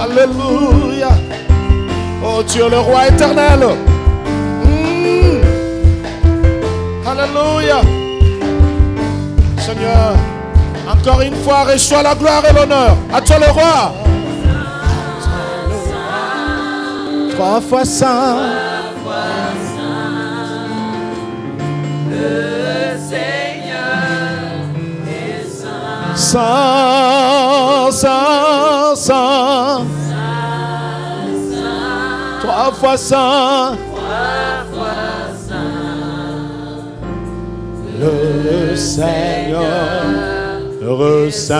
Alléluia. Oh Dieu, le roi éternel. Alléluia. Seigneur, encore une fois, reçois la gloire et l'honneur. À toi le roi. Trois fois saint. Le Seigneur est saint. Saint, saint, saint. Trois fois saint. Le Seigneur saint.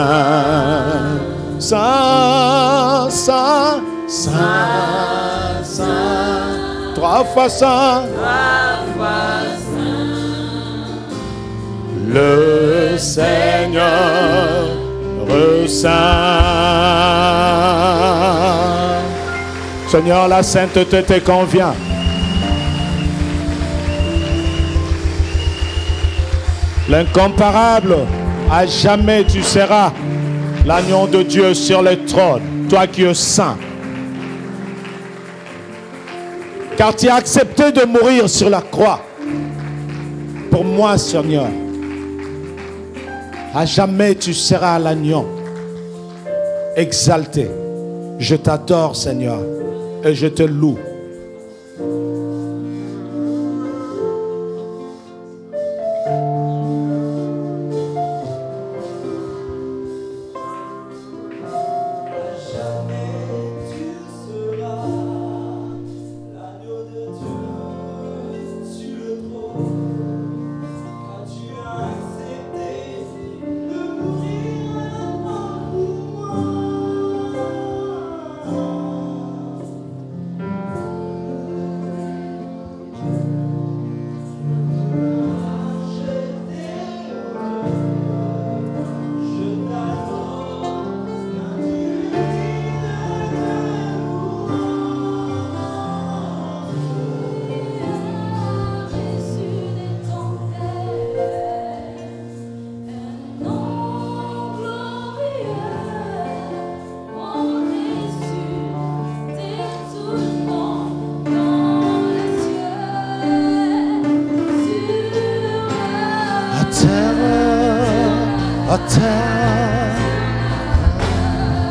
Saint, saint, saint, saint. Trois fois saint. Le Seigneur saint. Seigneur, la sainteté te convient. L'incomparable, à jamais tu seras l'agneau de Dieu sur le trône, toi qui es saint. Car tu as accepté de mourir sur la croix. Pour moi, Seigneur, à jamais tu seras l'agneau exalté. Je t'adore, Seigneur, et je te loue.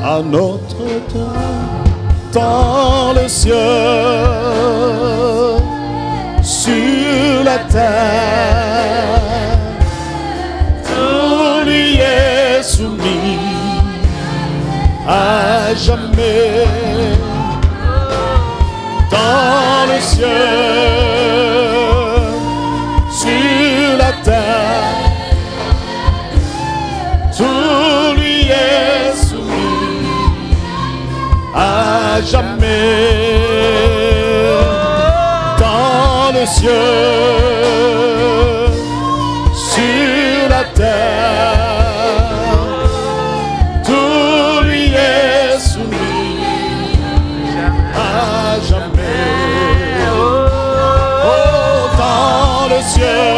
À notre temps, dans le ciel, sur la terre, tout lui est soumis à jamais. Dans le ciel, sur la terre, tout lui est soumis à jamais. Dans le ciel, sur la terre, tout lui est soumis à jamais. Oh, dans le ciel,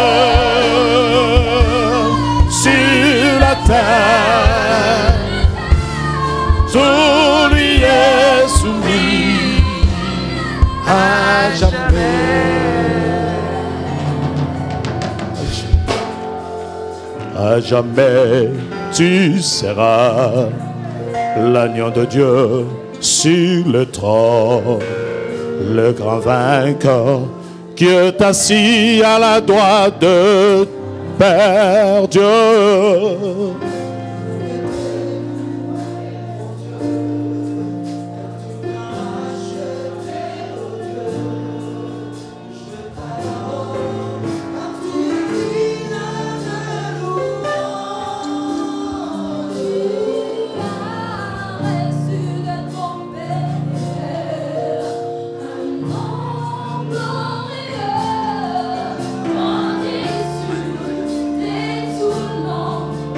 sur la terre, tout lui est soumis à jamais. À jamais tu seras l'agneau de Dieu sur le trône, le grand vainqueur qui est assis à la droite de Père Dieu.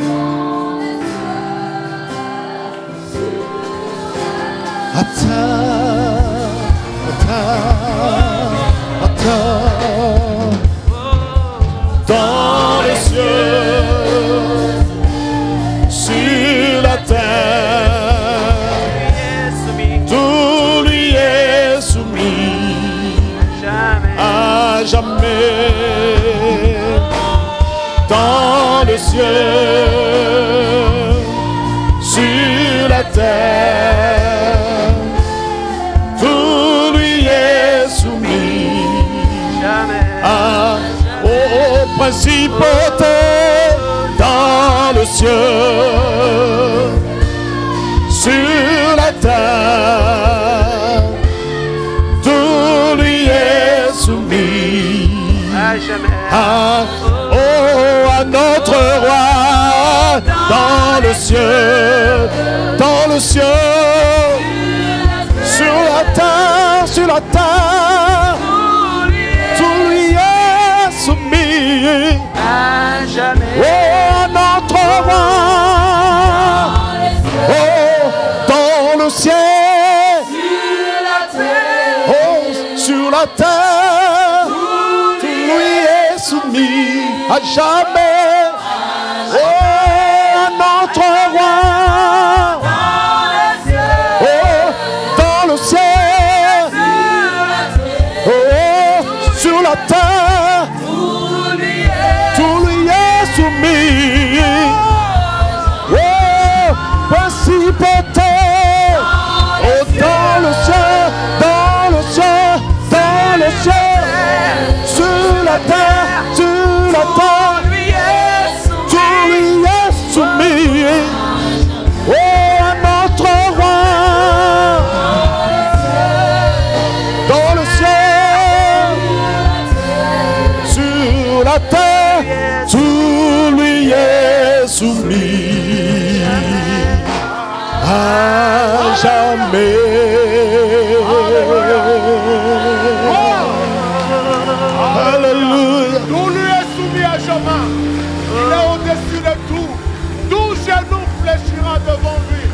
Glorieux, principauté dans le ciel, sur la terre, tout lui est soumis. À notre roi dans le ciel, sur la terre, tout lui est soumis. À jamais. Oh, notre roi, oh, dans le ciel, oh, sur la terre, tout lui est soumis à jamais. Oh, notre roi, oh, dans le ciel, oh, sur la terre, tout lui est soumis. Oh, principauté, oh, dans le ciel, sur la terre, tout lui est soumis. Oh, notre roi, dans le ciel, sur la terre, tout lui est soumis à jamais. Alléluia. Tout lui est soumis à jamais. Il est au-dessus de tout. Tout genou fléchira devant lui.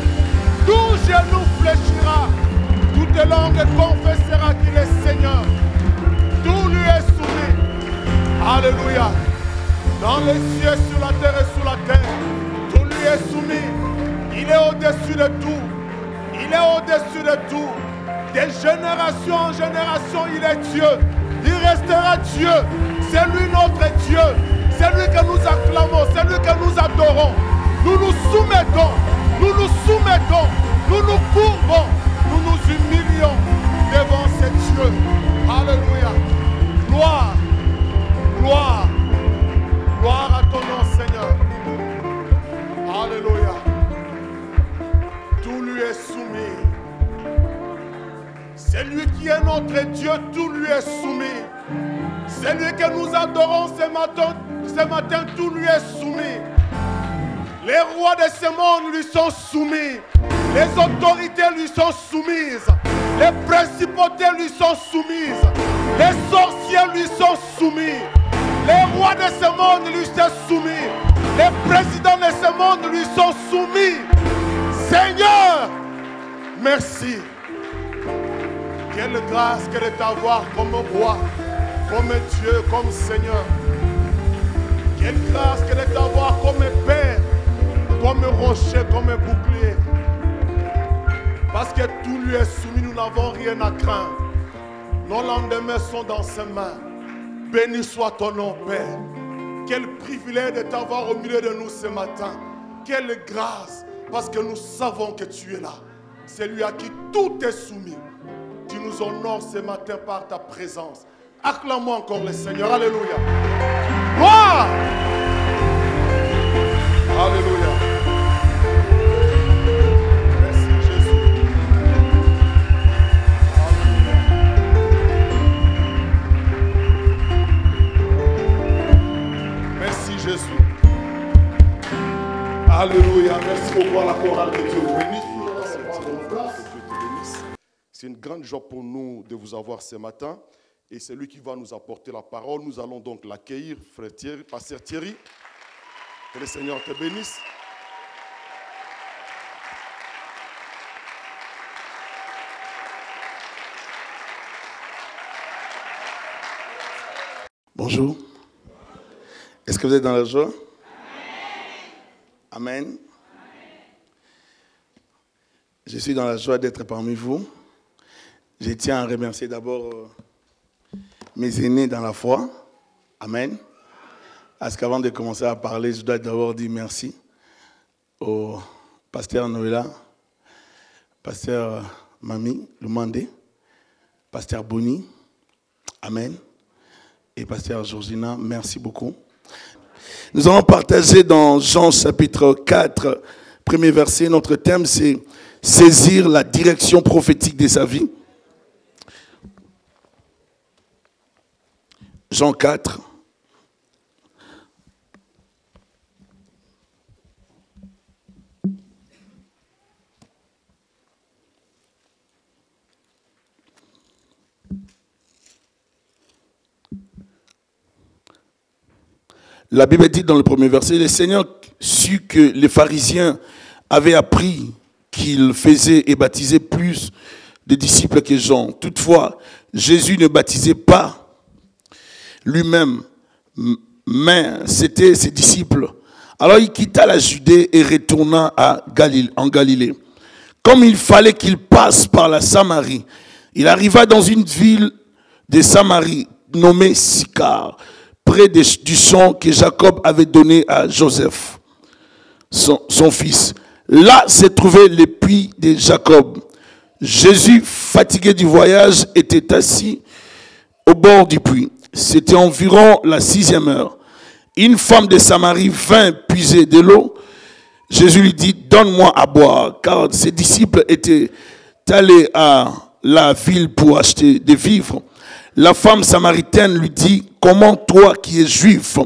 Tout genou fléchira. Toute langue confessera qu'il est Seigneur. Tout lui est soumis. Alléluia. Dans les cieux, sur la terre et sous la terre, tout lui est soumis. Il est au-dessus de tout. Il est au-dessus de tout. Des générations en génération, il est Dieu. Il restera Dieu. C'est lui notre Dieu. C'est lui que nous acclamons. C'est lui que nous adorons. Nous nous soumettons. Nous nous soumettons. Nous nous courbons. Nous nous humilions devant ce Dieu. Alléluia. Gloire. Gloire. Gloire à ton nom, Seigneur. Alléluia. Tout lui est soumis. C'est lui qui est notre Dieu, tout lui est soumis. C'est lui que nous adorons ce matin, tout lui est soumis. Les rois de ce monde lui sont soumis. Les autorités lui sont soumises. Les principautés lui sont soumises. Les sorciers lui sont soumis. Les rois de ce monde lui sont soumis. Les présidents de ce monde lui sont soumis. Seigneur, merci. Quelle grâce que de t'avoir comme roi, comme Dieu, comme Seigneur. Quelle grâce que de t'avoir comme Père, comme rocher, comme bouclier. Parce que tout lui est soumis, nous n'avons rien à craindre. Nos lendemains sont dans ses mains. Béni soit ton nom, Père. Quel privilège de t'avoir au milieu de nous ce matin. Quelle grâce, parce que nous savons que tu es là. C'est lui à qui tout est soumis. Tu nous honores ce matin par ta présence. Acclamons encore le Seigneur. Alléluia. Gloire. Alléluia. Merci Jésus. Alléluia. Merci Jésus. Alléluia. Merci beaucoup à la chorale que Dieu bénisse. C'est une grande joie pour nous de vous avoir ce matin. Et c'est lui qui va nous apporter la parole. Nous allons donc l'accueillir, frère Thierry, pasteur Thierry. Que le Seigneur te bénisse. Bonjour. Est-ce que vous êtes dans la joie? Amen. Amen. Je suis dans la joie d'être parmi vous. Je tiens à remercier d'abord mes aînés dans la foi. Amen. Parce qu'avant de commencer à parler, je dois d'abord dire merci au pasteur Noëlla, pasteur Mami Lumandé, pasteur Boni. Amen. Et pasteur Georgina, merci beaucoup Nous allons partager dans Jean chapitre 4, premier verset. Notre thème, c'est saisir la direction prophétique de sa vie. Jean 4. La Bible dit dans le premier verset, le Seigneur sut que les pharisiens avaient appris qu'il faisait et baptisait plus de disciples que Jean. Toutefois, Jésus ne baptisait pas lui-même, mais c'était ses disciples. Alors il quitta la Judée et retourna en Galilée. Comme il fallait qu'il passe par la Samarie, il arriva dans une ville de Samarie nommée Sychar, près du champ que Jacob avait donné à Joseph, son fils. Là se trouvait le puits de Jacob. Jésus, fatigué du voyage, était assis au bord du puits. C'était environ la 6e heure. Une femme de Samarie vint puiser de l'eau. Jésus lui dit, donne-moi à boire, car ses disciples étaient allés à la ville pour acheter des vivres. La femme samaritaine lui dit, comment toi qui es juif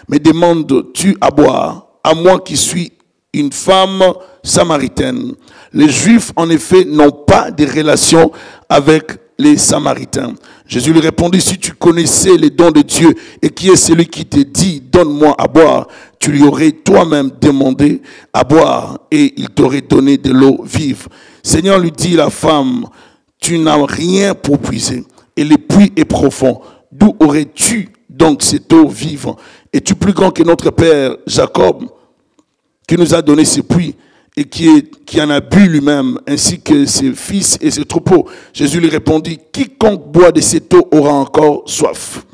me demandes-tu à boire, à moi qui suis une femme samaritaine? Les Juifs, en effet, n'ont pas de relation avec les Samaritains. Jésus lui répondit, si tu connaissais les dons de Dieu et qui est celui qui te dit, donne-moi à boire, tu lui aurais toi-même demandé à boire et il t'aurait donné de l'eau vive. Seigneur, lui dit la femme, tu n'as rien pour puiser et le puits est profond. D'où aurais-tu donc cette eau vive? Es-tu plus grand que notre père Jacob, qui nous a donné ce puits et qui en a bu lui-même, ainsi que ses fils et ses troupeaux? Jésus lui répondit, quiconque boit de cette eau aura encore soif.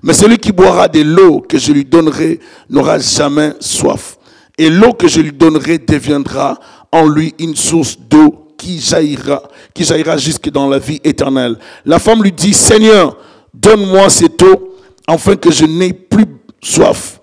Mais celui qui boira de l'eau que je lui donnerai n'aura jamais soif. Et l'eau que je lui donnerai deviendra en lui une source d'eau qui jaillira jusque dans la vie éternelle. La femme lui dit, Seigneur, donne-moi cette eau, afin que je n'ai plus soif.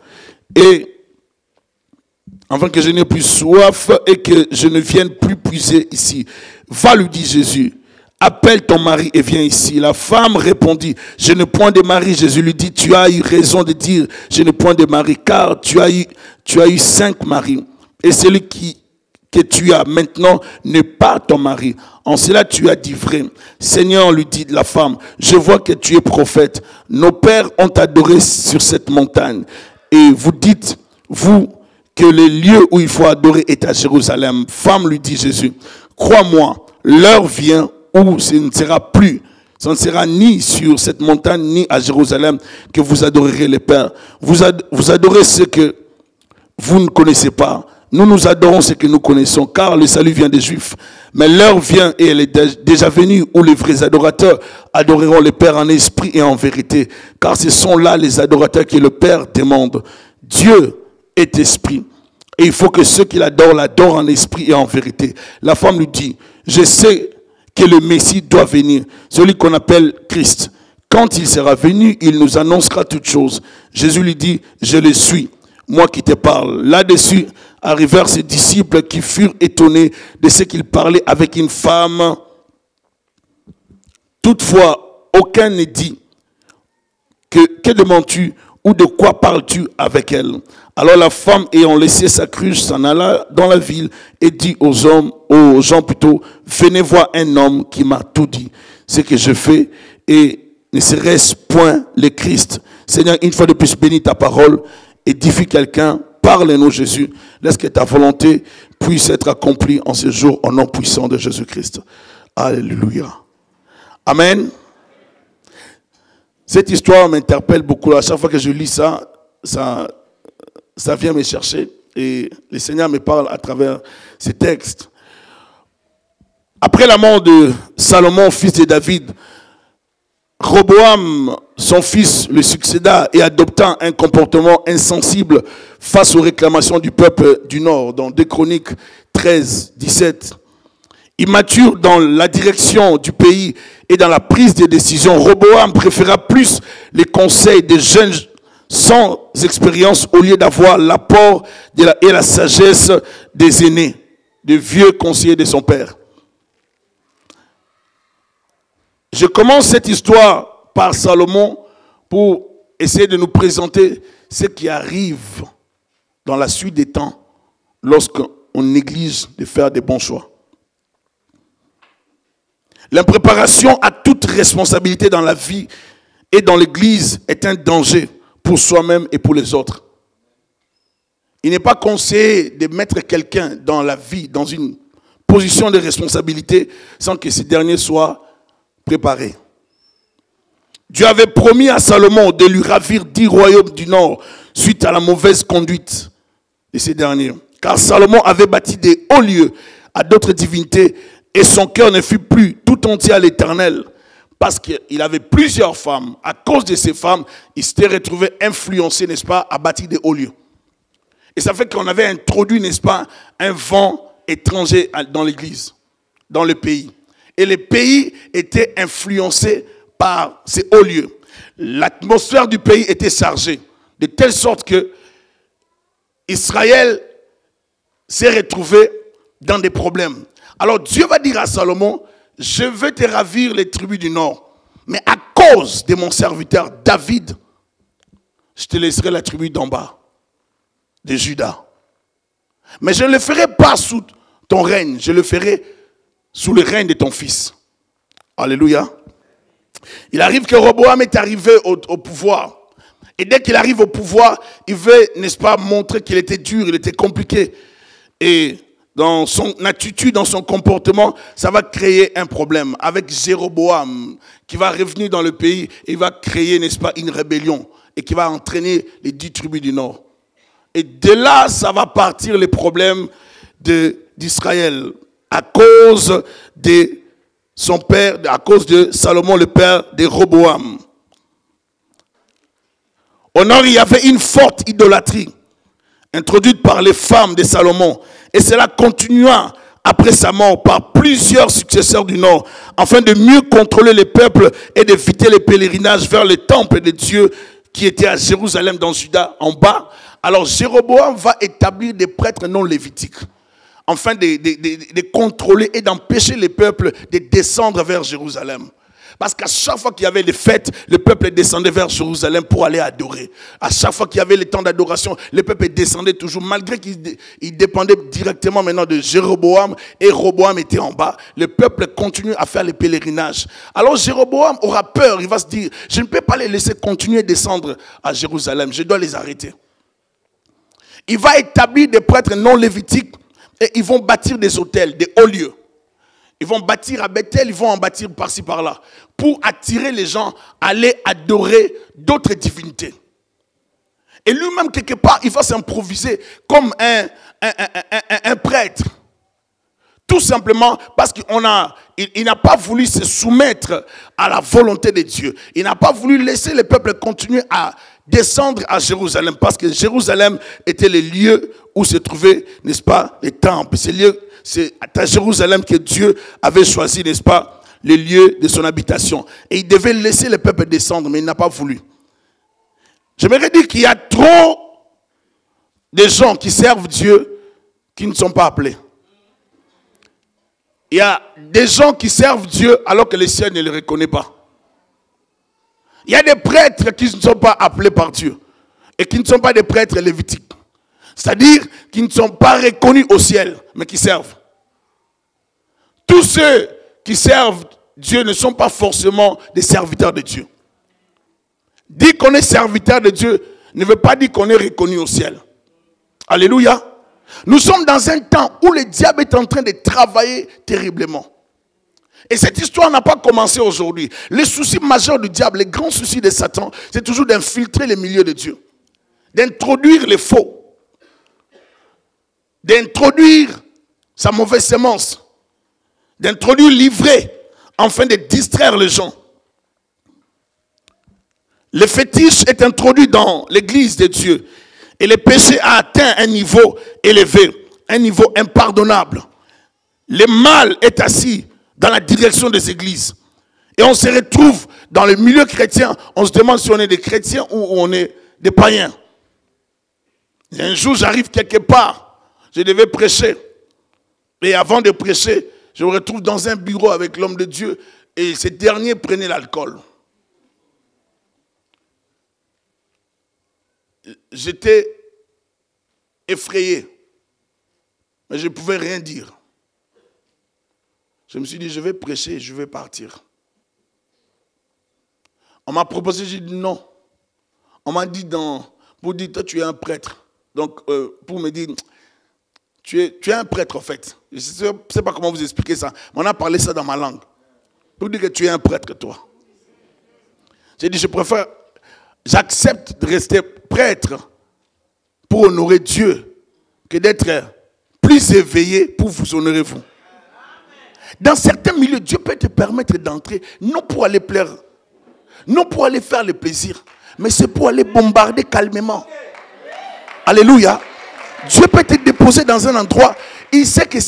Afin que je n'ai plus soif et que je ne vienne plus puiser ici. Va, lui dit Jésus, appelle ton mari et viens ici. La femme répondit, je n'ai point de mari. Jésus lui dit, tu as eu raison de dire, je n'ai point de mari, car tu as eu 5 maris. Et celui que tu as maintenant n'est pas ton mari. En cela tu as dit vrai. Seigneur, lui dit la femme, je vois que tu es prophète. Nos pères ont adoré sur cette montagne. Et vous dites, vous, que le lieu où il faut adorer est à Jérusalem. Femme, lui dit Jésus, crois-moi, l'heure vient où ce ne sera ni sur cette montagne, ni à Jérusalem que vous adorerez le Père. Vous adorez ce que vous ne connaissez pas. Nous adorons ce que nous connaissons, car le salut vient des Juifs. Mais l'heure vient, et elle est déjà venue, où les vrais adorateurs adoreront le Père en esprit et en vérité. Car ce sont là les adorateurs que le Père demande. Dieu est esprit. Et il faut que ceux qui l'adorent en esprit et en vérité. La femme lui dit, je sais que le Messie doit venir, celui qu'on appelle Christ. Quand il sera venu, il nous annoncera toutes choses. Jésus lui dit, je le suis, moi qui te parle. Là-dessus arrivèrent ses disciples qui furent étonnés de ce qu'il parlait avec une femme. Toutefois, aucun ne dit, que demandes-tu ou de quoi parles-tu avec elle? Alors la femme, ayant laissé sa cruche, s'en alla dans la ville et dit aux gens, venez voir un homme qui m'a tout dit, ce que je fais, et ne serait-ce point le Christ? Seigneur, une fois de plus, bénis ta parole, édifie quelqu'un, parle-nous Jésus, laisse que ta volonté puisse être accomplie en ce jour au nom puissant de Jésus-Christ. Alléluia. Amen. Cette histoire m'interpelle beaucoup. À chaque fois que je lis ça vient me chercher. Et le Seigneur me parle à travers ces textes. Après la mort de Salomon, fils de David, Roboam, son fils, le succéda et adopta un comportement insensible face aux réclamations du peuple du Nord. Dans 2 Chroniques 13, 17. Immature dans la direction du pays et dans la prise de décision, Roboam préféra plus les conseils des jeunes sans expérience au lieu d'avoir l'apport et la sagesse des aînés, des vieux conseillers de son père. Je commence cette histoire par Salomon pour essayer de nous présenter ce qui arrive dans la suite des temps lorsqu'on néglige de faire des bons choix. L'impréparation à toute responsabilité dans la vie et dans l'église est un danger pour soi-même et pour les autres. Il n'est pas conseillé de mettre quelqu'un dans la vie, dans une position de responsabilité, sans que ce dernier soit préparé. Dieu avait promis à Salomon de lui ravir 10 royaumes du nord suite à la mauvaise conduite de ces derniers. Car Salomon avait bâti des hauts lieux à d'autres divinités et son cœur ne fut plus tout entier à l'Éternel. Parce qu'il avait plusieurs femmes. À cause de ces femmes, il s'était retrouvé influencé, n'est-ce pas, à bâtir des hauts lieux. Et ça fait qu'on avait introduit, n'est-ce pas, un vent étranger dans l'église, dans le pays. Et les pays étaient influencés par ces hauts lieux. L'atmosphère du pays était chargée, de telle sorte que Israël s'est retrouvé dans des problèmes. Alors Dieu va dire à Salomon, je veux te ravir les tribus du nord, mais à cause de mon serviteur David, je te laisserai la tribu d'en bas, de Juda. Mais je ne le ferai pas sous ton règne, je le ferai sous le règne de ton fils. Alléluia. Il arrive que Roboam est arrivé au pouvoir. Et dès qu'il arrive au pouvoir, il veut, n'est-ce pas, montrer qu'il était dur, il était compliqué. Et dans son attitude, dans son comportement, ça va créer un problème avec Jéroboam qui va revenir dans le pays et il va créer, n'est-ce pas, une rébellion et qui va entraîner les 10 tribus du nord. Et de là, ça va partir les problèmes d'Israël à cause de son père, à cause de Salomon, le père de Roboam. Au nord, il y avait une forte idolâtrie introduite par les femmes de Salomon. Et cela continua après sa mort par plusieurs successeurs du nord, afin de mieux contrôler les peuples et d'éviter les pèlerinages vers le temple de Dieu qui était à Jérusalem dans Juda en bas. Alors Jéroboam va établir des prêtres non lévitiques, afin de contrôler et d'empêcher les peuples de descendre vers Jérusalem. Parce qu'à chaque fois qu'il y avait des fêtes, le peuple descendait vers Jérusalem pour aller adorer. À chaque fois qu'il y avait le temps d'adoration, le peuple descendait toujours, malgré qu'il dépendait directement maintenant de Jéroboam, et Roboam était en bas. Le peuple continue à faire les pèlerinages. Alors Jéroboam aura peur, il va se dire, je ne peux pas les laisser continuer à descendre à Jérusalem, je dois les arrêter. Il va établir des prêtres non lévitiques, et ils vont bâtir des autels, des hauts lieux. Ils vont bâtir à Bethel, ils vont en bâtir par-ci par-là, pour attirer les gens à aller adorer d'autres divinités. Et lui-même, quelque part, il va s'improviser comme un prêtre. Tout simplement parce qu'il n'a pas voulu se soumettre à la volonté de Dieu. Il n'a pas voulu laisser le peuple continuer à descendre à Jérusalem, parce que Jérusalem était le lieu où se trouvaient, n'est-ce pas, les temples. C'est à Jérusalem que Dieu avait choisi, n'est-ce pas, le lieu de son habitation. Et il devait laisser le peuple descendre, mais il n'a pas voulu. J'aimerais dire qu'il y a trop de gens qui servent Dieu qui ne sont pas appelés. Il y a des gens qui servent Dieu alors que le ciel ne les reconnaît pas. Il y a des prêtres qui ne sont pas appelés par Dieu et qui ne sont pas des prêtres lévitiques. C'est-à-dire qui ne sont pas reconnus au ciel, mais qui servent. Tous ceux qui servent Dieu ne sont pas forcément des serviteurs de Dieu. Dire qu'on est serviteur de Dieu ne veut pas dire qu'on est reconnu au ciel. Alléluia. Nous sommes dans un temps où le diable est en train de travailler terriblement. Et cette histoire n'a pas commencé aujourd'hui. Le souci majeur du diable, le grand souci de Satan, c'est toujours d'infiltrer les milieux de Dieu. D'introduire les faux. D'introduire sa mauvaise sémence. D'introduire l'ivraie, afin de distraire les gens. Le fétiche est introduit dans l'église de Dieu. Et le péché a atteint un niveau élevé, un niveau impardonnable. Le mal est assis dans la direction des églises. Et on se retrouve dans le milieu chrétien. On se demande si on est des chrétiens ou on est des païens. Et un jour, j'arrive quelque part, je devais prêcher. Et avant de prêcher, je me retrouve dans un bureau avec l'homme de Dieu et ce dernier prenait l'alcool. J'étais effrayé, mais je ne pouvais rien dire. Je me suis dit, je vais prêcher, je vais partir. On m'a proposé, j'ai dit non. On m'a dit, pour dire, toi tu es un prêtre. Donc, pour me dire, tu es un prêtre en fait. Je ne sais pas comment vous expliquer ça. Mais on a parlé ça dans ma langue. Pour dire que tu es un prêtre, toi. J'ai dit, j'accepte de rester prêtre pour honorer Dieu que d'être plus éveillé pour vous honorer vous. Dans certains milieux, Dieu peut te permettre d'entrer, non pour aller plaire, non pour aller faire le plaisir, mais c'est pour aller bombarder calmement. Alléluia. Dieu peut te déposer dans un endroit, il sait que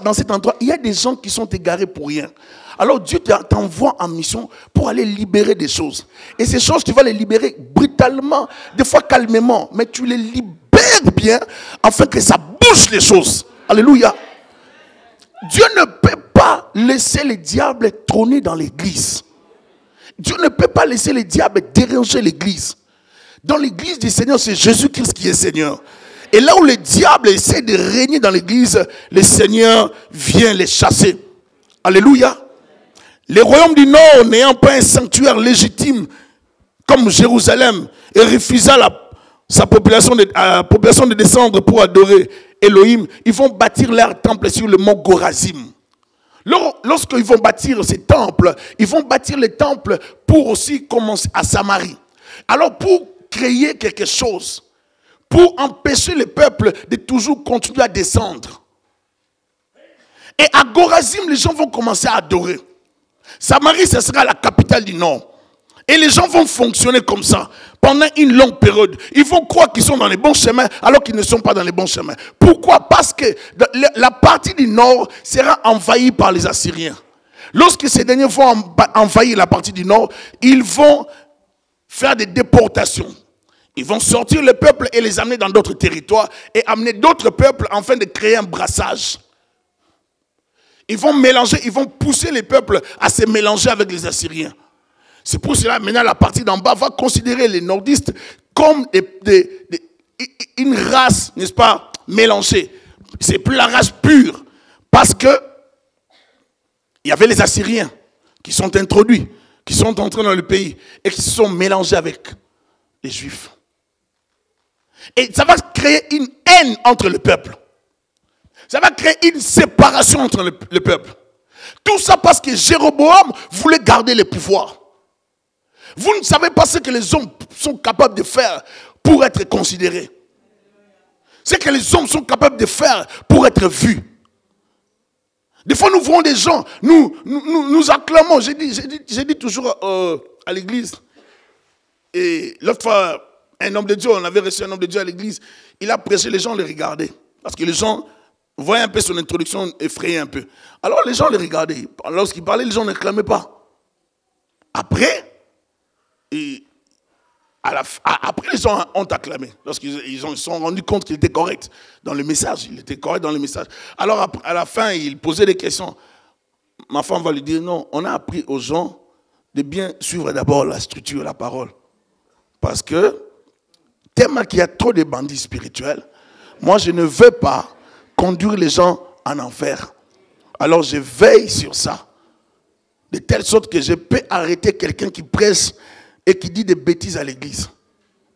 dans cet endroit, il y a des gens qui sont égarés pour rien. Alors Dieu t'envoie en mission pour aller libérer des choses. Et ces choses, tu vas les libérer brutalement, des fois calmement, mais tu les libères bien afin que ça bouge les choses. Alléluia. Dieu ne peut pas laisser le diable trôner dans l'église. Dieu ne peut pas laisser le diable déranger l'église. Dans l'église du Seigneur, c'est Jésus-Christ qui est Seigneur. Et là où le diable essaie de régner dans l'église, le Seigneur vient les chasser. Alléluia. Les royaumes du Nord, n'ayant pas un sanctuaire légitime comme Jérusalem, et refusant sa population de descendre pour adorer Elohim, ils vont bâtir leur temple sur le mont Gorazim. Lorsqu'ils vont bâtir ces temples, ils vont bâtir les temples pour aussi commencer à Samarie. Alors pour créer quelque chose, pour empêcher le peuple de toujours continuer à descendre. Et à Gorazim, les gens vont commencer à adorer. Samarie, ce sera la capitale du Nord. Et les gens vont fonctionner comme ça pendant une longue période. Ils vont croire qu'ils sont dans les bons chemins alors qu'ils ne sont pas dans les bons chemins. Pourquoi? Parce que la partie du Nord sera envahie par les Assyriens. Lorsque ces derniers vont envahir la partie du Nord, ils vont faire des déportations. Ils vont sortir le peuple et les amener dans d'autres territoires et amener d'autres peuples afin de créer un brassage. Ils vont mélanger, ils vont pousser les peuples à se mélanger avec les Assyriens. C'est pour cela maintenant la partie d'en bas va considérer les nordistes comme une race, n'est-ce pas, mélangée. C'est plus la race pure. Parce que il y avait les Assyriens qui sont introduits, qui sont entrés dans le pays et qui se sont mélangés avec les Juifs. Et ça va créer une haine entre le peuple. Ça va créer une séparation entre le peuple. Tout ça parce que Jéroboam voulait garder le pouvoir. Vous ne savez pas ce que les hommes sont capables de faire pour être considérés. Ce que les hommes sont capables de faire pour être vus. Des fois, nous voyons des gens, nous acclamons. J'ai dit toujours à l'église. Et l'autre fois, un homme de Dieu, on avait reçu un homme de Dieu à l'église. Il a prêché, les gens les regardaient. Parce que les gens voyaient un peu son introduction, effrayaient un peu. Alors les gens les regardaient. Lorsqu'il parlait, les gens ne clamaient pas. Après, les gens ont acclamé. Lorsqu'ils se sont rendus compte qu'il était correct dans le message. Il était correct dans le message. Alors à la fin, il posait des questions. Ma femme va lui dire, non, on a appris aux gens de bien suivre d'abord la structure, la parole. Parce que, tellement qu'il y a trop de bandits spirituels, moi je ne veux pas conduire les gens en enfer. Alors je veille sur ça. De telle sorte que je peux arrêter quelqu'un qui prêche et qui dit des bêtises à l'église.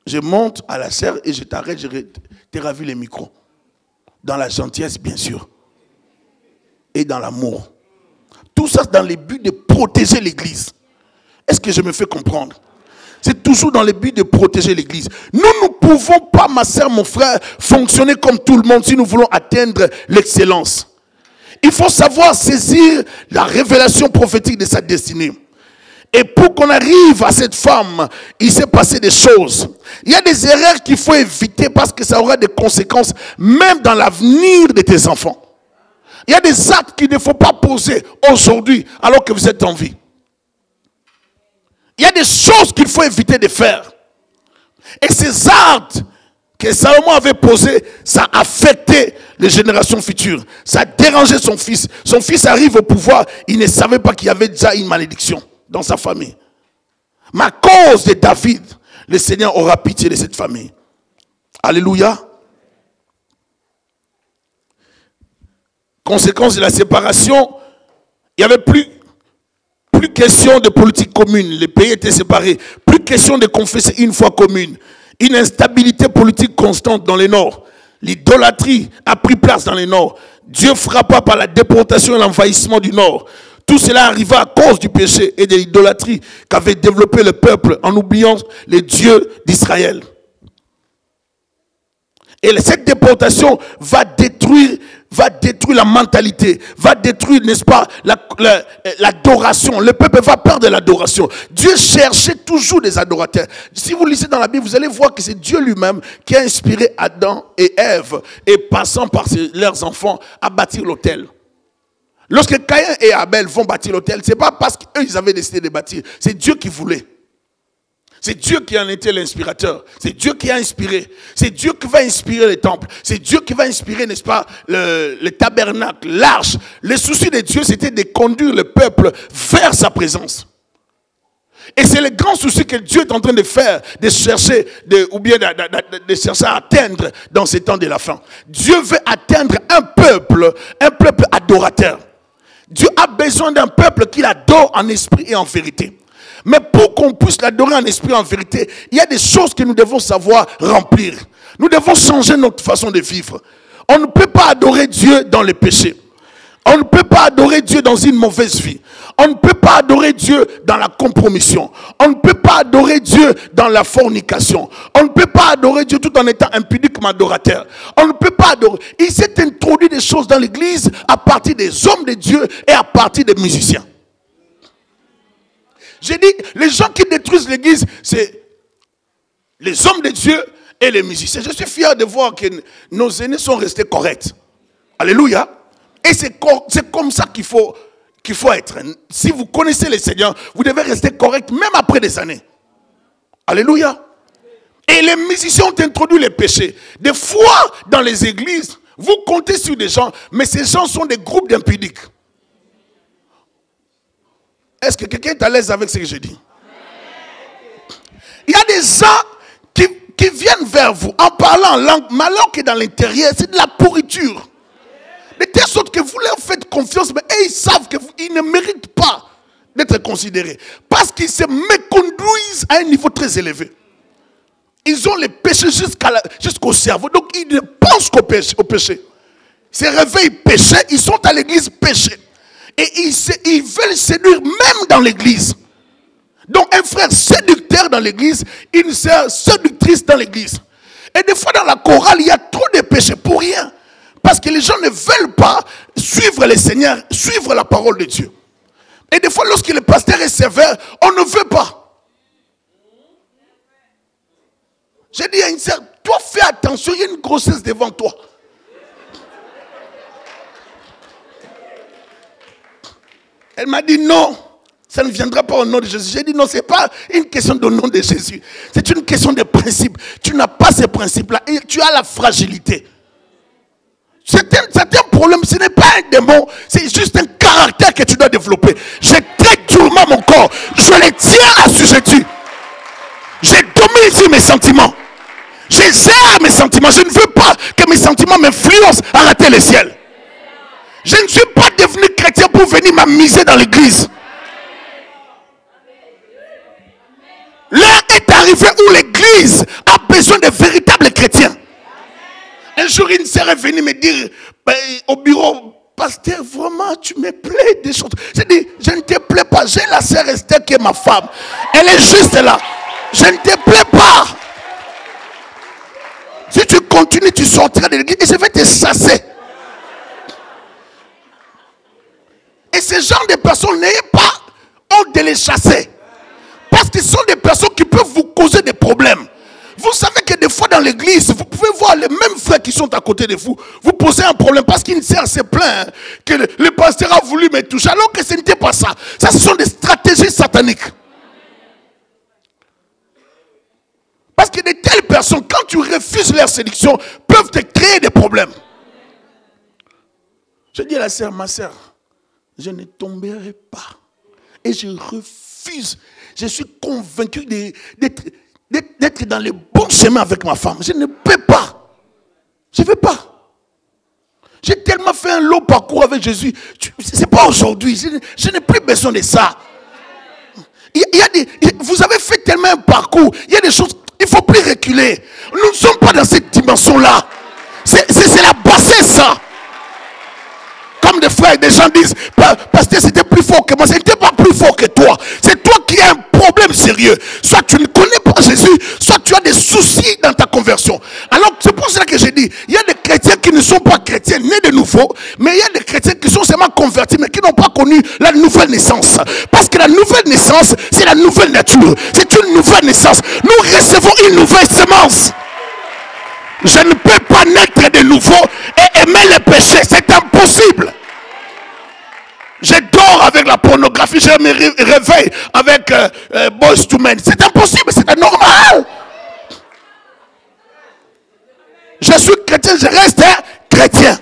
Je monte à la serre et je t'arrête, je te ravis les micros. Dans la gentillesse, bien sûr. Et dans l'amour. Tout ça dans le but de protéger l'église. Est-ce que je me fais comprendre? C'est toujours dans le but de protéger l'église. Nous ne pouvons pas, ma soeur, mon frère, fonctionner comme tout le monde si nous voulons atteindre l'excellence. Il faut savoir saisir la révélation prophétique de sa destinée. Et pour qu'on arrive à cette femme, il s'est passé des choses. Il y a des erreurs qu'il faut éviter parce que ça aura des conséquences même dans l'avenir de tes enfants. Il y a des actes qu'il ne faut pas poser aujourd'hui alors que vous êtes en vie. Il y a des choses qu'il faut éviter de faire. Et ces actes que Salomon avait posés, ça affectait les générations futures. Ça dérangeait son fils. Son fils arrive au pouvoir, il ne savait pas qu'il y avait déjà une malédiction dans sa famille. Mais à cause de David, le Seigneur aura pitié de cette famille. Alléluia. Conséquence de la séparation, il n'y avait plus question de politique commune. Les pays étaient séparés. Plus question de confesser une foi commune. Une instabilité politique constante dans le nord. L'idolâtrie a pris place dans le nord. Dieu frappa par la déportation et l'envahissement du nord. Tout cela arriva à cause du péché et de l'idolâtrie qu'avait développé le peuple en oubliant les dieux d'Israël. Et cette déportation va détruire la mentalité, va détruire, n'est-ce pas, l'adoration. Le peuple va perdre l'adoration. Dieu cherchait toujours des adorateurs. Si vous lisez dans la Bible, vous allez voir que c'est Dieu lui-même qui a inspiré Adam et Ève, et passant par leurs enfants, à bâtir l'autel. Lorsque Caïn et Abel vont bâtir l'autel, ce n'est pas parce qu'eux ils avaient décidé de bâtir, c'est Dieu qui voulait. C'est Dieu qui en était l'inspirateur. C'est Dieu qui a inspiré. C'est Dieu qui va inspirer les temples. C'est Dieu qui va inspirer, n'est-ce pas, le tabernacle, l'arche. Le souci de Dieu, c'était de conduire le peuple vers sa présence. Et c'est le grand souci que Dieu est en train de faire, de chercher, de chercher à atteindre dans ces temps de la fin. Dieu veut atteindre un peuple adorateur. Dieu a besoin d'un peuple qui l'adore en esprit et en vérité. Mais pour qu'on puisse l'adorer en esprit et en vérité, il y a des choses que nous devons savoir remplir. Nous devons changer notre façon de vivre. On ne peut pas adorer Dieu dans le péché. On ne peut pas adorer Dieu dans une mauvaise vie. On ne peut pas adorer Dieu dans la compromission. On ne peut pas adorer Dieu dans la fornication. On ne peut pas adorer Dieu tout en étant impudiquement adorateur. On ne peut pas adorer. Il s'est introduit des choses dans l'église à partir des hommes de Dieu et à partir des musiciens. J'ai dit, les gens qui détruisent l'église, c'est les hommes de Dieu et les musiciens. Je suis fier de voir que nos aînés sont restés corrects. Alléluia. Et c'est comme ça qu'il faut être. Si vous connaissez le Seigneur, vous devez rester correct même après des années. Alléluia. Et les musiciens ont introduit les péchés. Des fois, dans les églises, vous comptez sur des gens, mais ces gens sont des groupes d'impudiques. Est-ce que quelqu'un est à l'aise avec ce que je dis? Il y a des gens qui viennent vers vous en parlant en langue, mais alors que dans l'intérieur, c'est de la pourriture. De telle sorte que vous leur faites confiance, mais ils savent qu'ils ne méritent pas d'être considérés. Parce qu'ils se méconduisent à un niveau très élevé. Ils ont les péchés jusqu'au cerveau. Donc ils ne pensent qu'au péché. Ils se réveillent péchés, ils sont à l'église péché. Et ils veulent séduire même dans l'église. Donc un frère séducteur dans l'église, une sœur séductrice dans l'église. Et des fois dans la chorale, il y a trop de péchés pour rien. Parce que les gens ne veulent pas suivre le Seigneur, suivre la parole de Dieu. Et des fois lorsque le pasteur est sévère, on ne veut pas. J'ai dit à une sœur, toi fais attention, il y a une grossesse devant toi. Elle m'a dit non, ça ne viendra pas au nom de Jésus. J'ai dit non, ce n'est pas une question de nom de Jésus. C'est une question de principe. Tu n'as pas ces principes-là. Et tu as la fragilité. Certains problèmes, ce n'est pas un démon. C'est juste un caractère que tu dois développer. Je traite durement mon corps. Je les tiens assujettis. Je domine sur mes sentiments. Je gère mes sentiments. Je ne veux pas que mes sentiments m'influencent à rater le ciel. Je ne suis pas devenu chrétien pour venir m'amuser dans l'église. L'heure est arrivée où l'église a besoin de véritables chrétiens. Un jour, une sœur est venue me dire au bureau, pasteur, vraiment, tu me plais des choses. J'ai dit, je ne te plais pas. J'ai la sœur Esther qui est ma femme. Elle est juste là. Je ne te plais pas. Si tu continues, tu sortiras de l'église et je vais te chasser. Et ce genre de personnes, n'ayez pas honte de les chasser. Parce qu'ils sont des personnes qui peuvent vous causer des problèmes. Vous savez que des fois dans l'église, vous pouvez voir les mêmes frères qui sont à côté de vous. Vous posez un problème parce qu'une sœur s'est plaint que le pasteur a voulu me toucher. Alors que ce n'était pas ça. Ça, ce sont des stratégies sataniques. Parce que de telles personnes, quand tu refuses leur séduction, peuvent te créer des problèmes. Je dis à la sœur, ma sœur, je ne tomberai pas. Et je refuse. Je suis convaincu d'être dans le bon chemin avec ma femme. Je ne peux pas. Je ne veux pas. J'ai tellement fait un long parcours avec Jésus. Ce n'est pas aujourd'hui. Je n'ai plus besoin de ça. Vous avez fait tellement un parcours. Il y a des choses, il ne faut plus reculer. Nous ne sommes pas dans cette dimension-là. C'est la bassesse, ça. Comme des frères, des gens disent, pasteur, c'était plus fort que moi. Ce n'était pas plus fort que toi. C'est toi qui as un problème sérieux. Soit tu ne connais pas Jésus, soit tu as des soucis dans ta conversion. Alors, c'est pour cela que je dis, il y a des chrétiens qui ne sont pas chrétiens, nés de nouveau, mais il y a des chrétiens qui sont seulement convertis, mais qui n'ont pas connu la nouvelle naissance. Parce que la nouvelle naissance, c'est la nouvelle nature. C'est une nouvelle naissance. Nous recevons une nouvelle semence. Je ne peux pas naître de nouveau et aimer le péché. C'est impossible. Je dors avec la pornographie, je me réveille avec Boyz II Men. C'est impossible, c'est anormal. Je suis chrétien, je reste chrétien.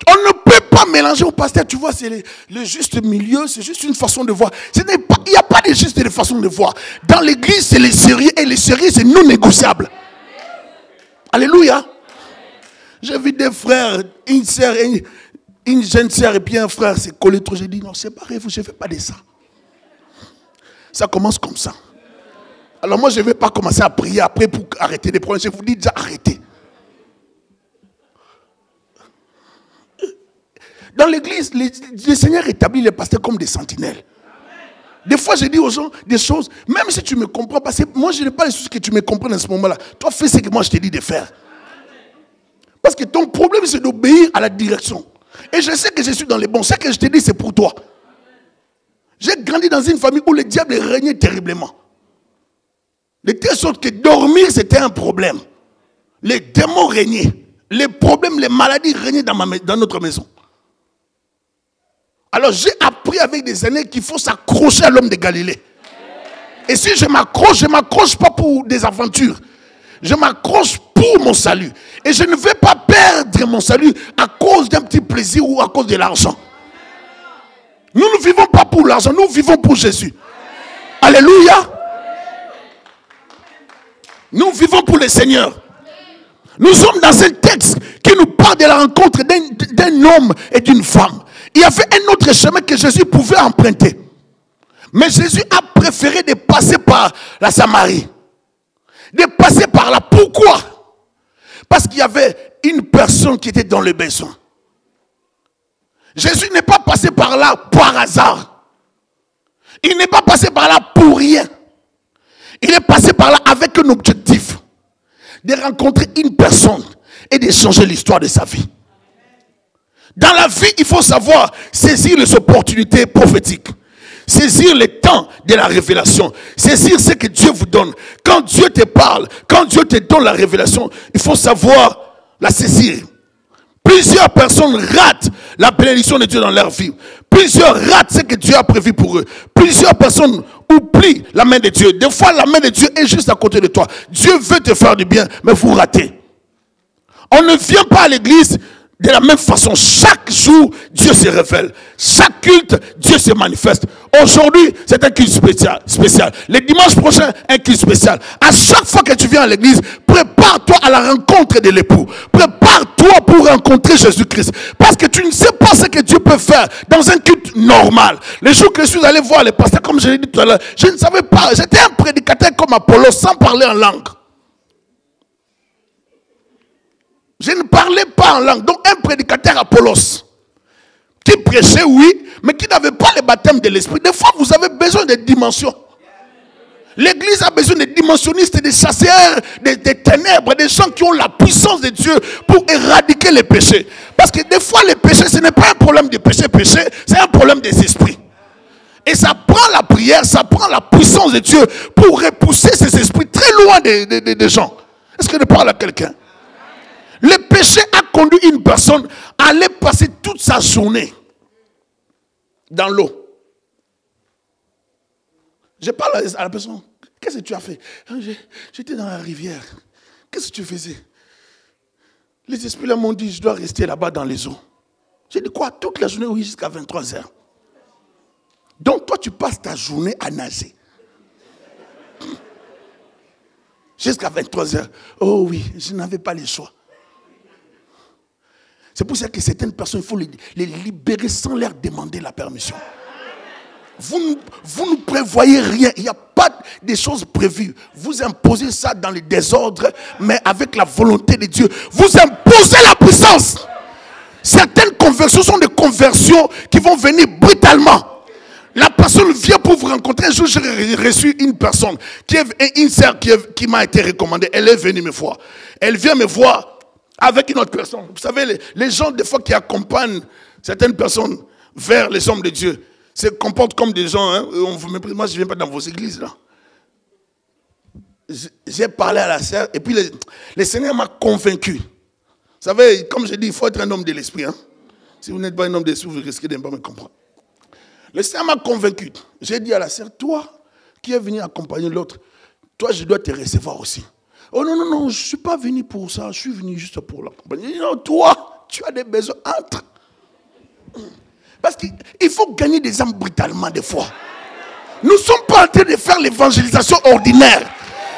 On ne peut pas mélanger au pasteur, tu vois, c'est le juste milieu, c'est juste une façon de voir. Il n'y a pas de juste de façon de voir. Dans l'église, c'est les sérieux, et les sérieux, c'est non négociable. Alléluia. J'ai vu des frères, une sœur, une jeune sœur et puis un frère s'est collé trop. J'ai dit non, séparez-vous, je ne fais pas de ça. Ça commence comme ça. Alors moi, je ne vais pas commencer à prier après pour arrêter des problèmes. Je vous dis déjà arrêtez. Dans l'église, le Seigneur établit les pasteurs comme des sentinelles. Des fois, je dis aux gens des choses, même si tu ne me comprends pas, moi je n'ai pas les choses que tu me comprends à ce moment-là. Toi, fais ce que moi je te dis de faire. Parce que ton problème, c'est d'obéir à la direction. Et je sais que je suis dans les bons. Ce que je te dis, c'est pour toi. J'ai grandi dans une famille où le diable régnait terriblement. De telle sorte que dormir, c'était un problème. Les démons régnaient. Les problèmes, les maladies régnaient dans notre maison. Alors j'ai appris avec des années qu'il faut s'accrocher à l'homme de Galilée. Et si je m'accroche pas pour des aventures. Je m'accroche pour mon salut. Et je ne vais pas perdre mon salut à cause d'un petit plaisir ou à cause de l'argent. Nous ne vivons pas pour l'argent, nous vivons pour Jésus. Alléluia. Nous vivons pour le Seigneur. Nous sommes dans un texte qui nous parle de la rencontre d'un homme et d'une femme. Il y avait un autre chemin que Jésus pouvait emprunter. Mais Jésus a préféré de passer par la Samarie. De passer par là. Pourquoi? Parce qu'il y avait une personne qui était dans le besoin. Jésus n'est pas passé par là par hasard. Il n'est pas passé par là pour rien. Il est passé par là avec un objectif. De rencontrer une personne et de changer l'histoire de sa vie. Dans la vie, il faut savoir saisir les opportunités prophétiques. Saisir le temps de la révélation. Saisir ce que Dieu vous donne. Quand Dieu te parle, quand Dieu te donne la révélation, il faut savoir la saisir. Plusieurs personnes ratent la bénédiction de Dieu dans leur vie. Plusieurs ratent ce que Dieu a prévu pour eux. Plusieurs personnes oublient la main de Dieu. Des fois, la main de Dieu est juste à côté de toi. Dieu veut te faire du bien, mais vous ratez. On ne vient pas à l'église de la même façon. Chaque jour, Dieu se révèle. Chaque culte, Dieu se manifeste. Aujourd'hui, c'est un culte spécial. Le dimanche prochain, un culte spécial. À chaque fois que tu viens à l'église, prépare-toi à la rencontre de l'époux. Prépare-toi pour rencontrer Jésus-Christ. Parce que tu ne sais pas ce que Dieu peut faire dans un culte normal. Les jours que je suis allé voir les pasteurs, comme je l'ai dit tout à l'heure, je ne savais pas. J'étais un prédicateur comme Apollos sans parler en langue. Je ne parlais pas en langue. Donc un prédicateur Apollos, qui prêchait, oui, mais qui n'avait pas le baptême de l'esprit. Des fois, vous avez besoin de dimensions. L'église a besoin de dimensionnistes, des chasseurs, des ténèbres, des gens qui ont la puissance de Dieu pour éradiquer les péchés. Parce que des fois, les péchés, ce n'est pas un problème de péché, c'est un problème des esprits. Et ça prend la prière, ça prend la puissance de Dieu pour repousser ces esprits très loin des gens. Est-ce que je parle à quelqu'un? Le péché a conduit une personne à aller passer toute sa journée dans l'eau. Je parle à la personne. qu'est-ce que tu as fait? J'étais dans la rivière. Qu'est-ce que tu faisais? Les esprits là m'ont dit, je dois rester là-bas dans les eaux. J'ai dit quoi? Toute la journée, oui, jusqu'à 23h. Donc toi, tu passes ta journée à nager. Jusqu'à 23h. Oh oui, je n'avais pas le choix. C'est pour ça que certaines personnes, il faut les libérer sans leur demander la permission. Vous ne prévoyez rien. Il n'y a pas de choses prévues. Vous imposez ça dans le désordre, mais avec la volonté de Dieu. Vous imposez la puissance. Certaines conversions sont des conversions qui vont venir brutalement. La personne vient pour vous rencontrer. Un jour, j'ai reçu une personne, une sœur qui m'a été recommandée. Elle est venue me voir. Elle vient me voir avec une autre personne. Vous savez, les gens, des fois, qui accompagnent certaines personnes vers les hommes de Dieu, se comportent comme des gens. Hein, moi, je ne viens pas dans vos églises, là. J'ai parlé à la sœur, et puis le Seigneur m'a convaincu. Vous savez, comme je dis, il faut être un homme de l'esprit. Hein. Si vous n'êtes pas un homme de l'esprit, vous risquez de ne pas me comprendre. Le Seigneur m'a convaincu. J'ai dit à la sœur, toi qui es venu accompagner l'autre, toi je dois te recevoir aussi. Oh non, non, non, je ne suis pas venu pour ça, je suis venu juste pour l'accompagner. Non, toi, tu as des besoins, entre. Parce qu'il faut gagner des âmes brutalement des fois. Nous ne sommes pas en train de faire l'évangélisation ordinaire.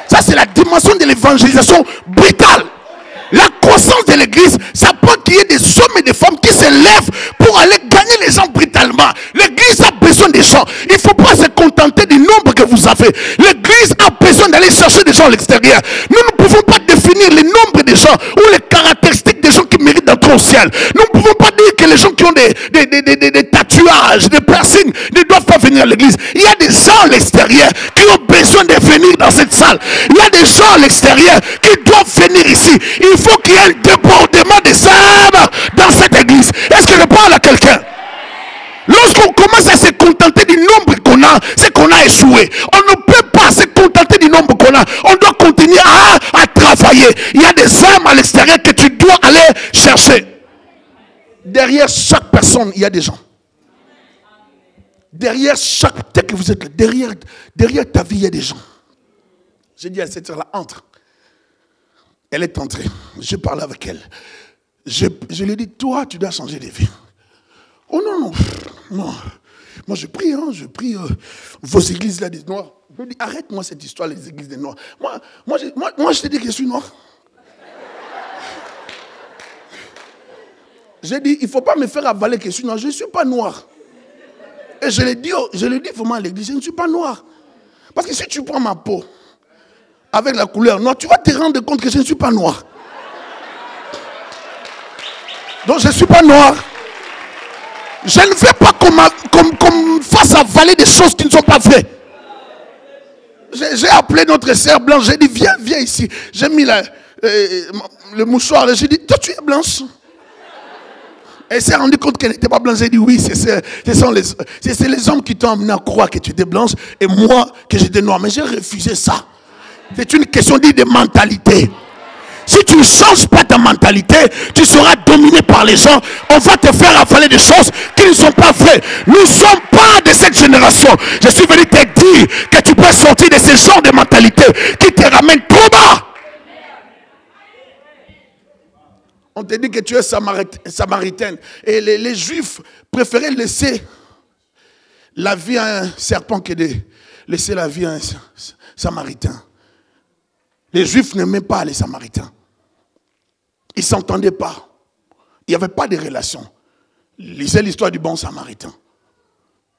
Ça c'est la dimension de l'évangélisation brutale. La croissance de l'église, ça peut qu'il y ait des hommes et des femmes qui se lèvent pour aller gagner les gens brutalement. L'église a besoin des gens. Il ne faut pas se contenter du nombre que vous avez. L'église a besoin d'aller chercher des gens à l'extérieur. Nous ne pouvons pas définir le nombre des gens ou les caractéristiques des gens qui méritent d'entrer au ciel. Nous ne pouvons pas dire que les gens qui ont des tatouages, des piercings ne doivent pas venir à l'église. Il y a des gens à l'extérieur qui ont besoin de venir dans cette salle. Il y a des gens à l'extérieur qui doivent venir ici. Il faut qu'il y ait un débordement des âmes dans cette église. Est-ce que je parle à quelqu'un? Lorsqu'on commence à se contenter du nombre qu'on a, c'est qu'on a échoué. On ne peut pas se contenter du nombre qu'on a. On doit continuer à travailler. Il y a des âmes à l'extérieur que tu dois aller chercher. Derrière chaque personne, il y a des gens. Derrière chaque, dès que vous êtes là, derrière ta vie, il y a des gens. J'ai dit à cette heure-là, entre. Elle est entrée. Je parlais avec elle. Je lui ai dit, toi, tu dois changer de vie. Oh non, non. Non. Moi, je prie, vos églises là des Noirs. Je lui ai dit, arrête-moi cette histoire, les églises des Noirs. Moi, je te dis que je suis noir. J'ai dit, il ne faut pas me faire avaler que je suis noir. Je ne suis pas noir. Et je l'ai dit vraiment à l'église, je ne suis pas noir. Parce que si tu prends ma peau avec la couleur noire, tu vas te rendre compte que je ne suis pas noir. Donc je ne suis pas noir. Je ne veux pas qu'on me fasse avaler des choses qui ne sont pas vraies. J'ai appelé notre sœur blanche, j'ai dit viens ici. J'ai mis le mouchoir, j'ai dit toi tu es blanche. Elle s'est rendue compte qu'elle n'était pas blanche. J'ai dit oui, c'est les hommes qui t'ont amené à croire que tu étais blanche et moi que j'étais noire. Mais j'ai refusé ça. C'est une question de mentalité. Si tu ne changes pas ta mentalité, tu seras dominé par les gens. On va te faire avaler des choses qui ne sont pas vraies. Nous ne sommes pas de cette génération. Je suis venu te dire que tu peux sortir de ce genre de mentalité qui te ramène trop bas. On te dit que tu es samaritaine. Et les juifs préféraient laisser la vie à un serpent que de laisser la vie à un samaritain. Les juifs n'aimaient pas les samaritains. Ils ne s'entendaient pas. Il n'y avait pas de relation. Lisez l'histoire du bon samaritain.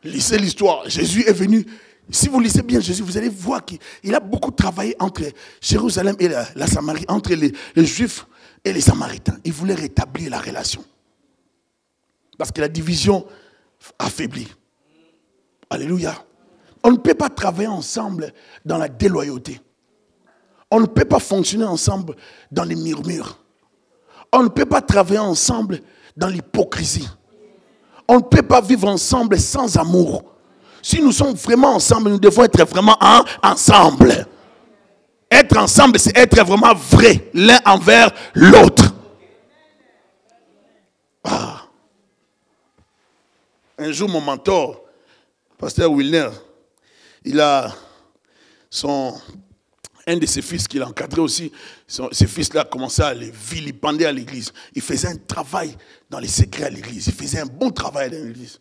Lisez l'histoire. Jésus est venu. Si vous lisez bien Jésus, vous allez voir qu'il a beaucoup travaillé entre Jérusalem et la Samarie, entre les juifs et les samaritains. Il voulait rétablir la relation. Parce que la division affaiblit. Alléluia. On ne peut pas travailler ensemble dans la déloyauté. On ne peut pas fonctionner ensemble dans les murmures. On ne peut pas travailler ensemble dans l'hypocrisie. On ne peut pas vivre ensemble sans amour. Si nous sommes vraiment ensemble, nous devons être vraiment ensemble. Être ensemble, c'est être vraiment vrai, l'un envers l'autre. Ah. Un jour, mon mentor, pasteur Wilner, il a un de ses fils qu'il a encadré aussi, ses fils-là commençaient à les vilipender à l'église. Il faisait un travail dans les secrets à l'église. Il faisait un bon travail dans l'église.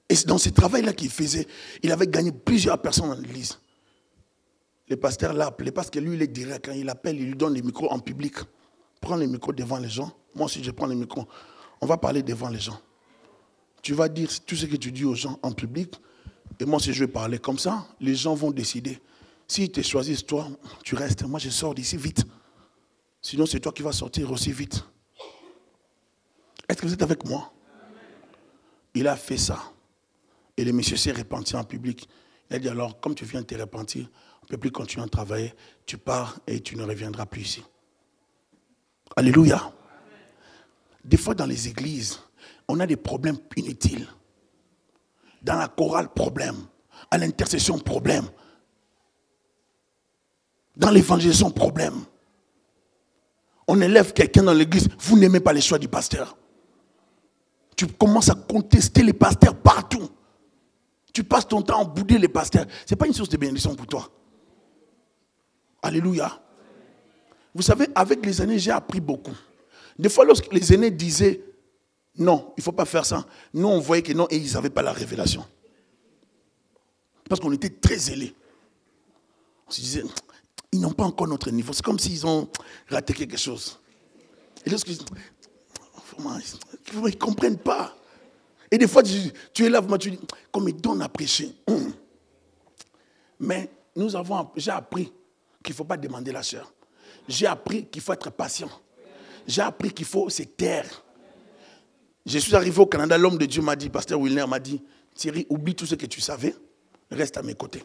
Et dans ce travail-là qu'il faisait, il avait gagné plusieurs personnes dans l'église. Le pasteur l'a appelé parce que lui, il est direct. Quand il appelle, il lui donne les micros en public. Prends les micros devant les gens. Moi aussi, je prends les micros. On va parler devant les gens. Tu vas dire tout ce que tu dis aux gens en public. Et moi aussi, je vais parler comme ça. Les gens vont décider. S'ils te choisissent, toi, tu restes. Moi, je sors d'ici vite. Sinon, c'est toi qui vas sortir aussi vite. Est-ce que vous êtes avec moi? Il a fait ça. Et le monsieur s'est repenti en public. Il a dit alors, comme tu viens de te repentir, on ne peut plus continuer à travailler. Tu pars et tu ne reviendras plus ici. Alléluia. Des fois, dans les églises, on a des problèmes inutiles. Dans la chorale, problème. À l'intercession, problème. Dans l'évangélisation, problème. On élève quelqu'un dans l'église, vous n'aimez pas les choix du pasteur. Tu commences à contester les pasteurs partout. Tu passes ton temps à bouder les pasteurs. Ce n'est pas une source de bénédiction pour toi. Alléluia. Vous savez, avec les années, j'ai appris beaucoup. Des fois, lorsque les aînés disaient, non, il ne faut pas faire ça, nous, on voyait que non, et ils n'avaient pas la révélation. Parce qu'on était très zélés. On se disait, ils n'ont pas encore notre niveau. C'est comme s'ils ont raté quelque chose. Et lorsqu'ils ne comprennent pas. Et des fois, tu es là, tu dis, comme ils donnent à prêcher. Mais j'ai appris qu'il ne faut pas demander la chair. J'ai appris qu'il faut être patient. J'ai appris qu'il faut se taire. Je suis arrivé au Canada, l'homme de Dieu m'a dit, pasteur Wilner m'a dit, Thierry, oublie tout ce que tu savais, reste à mes côtés.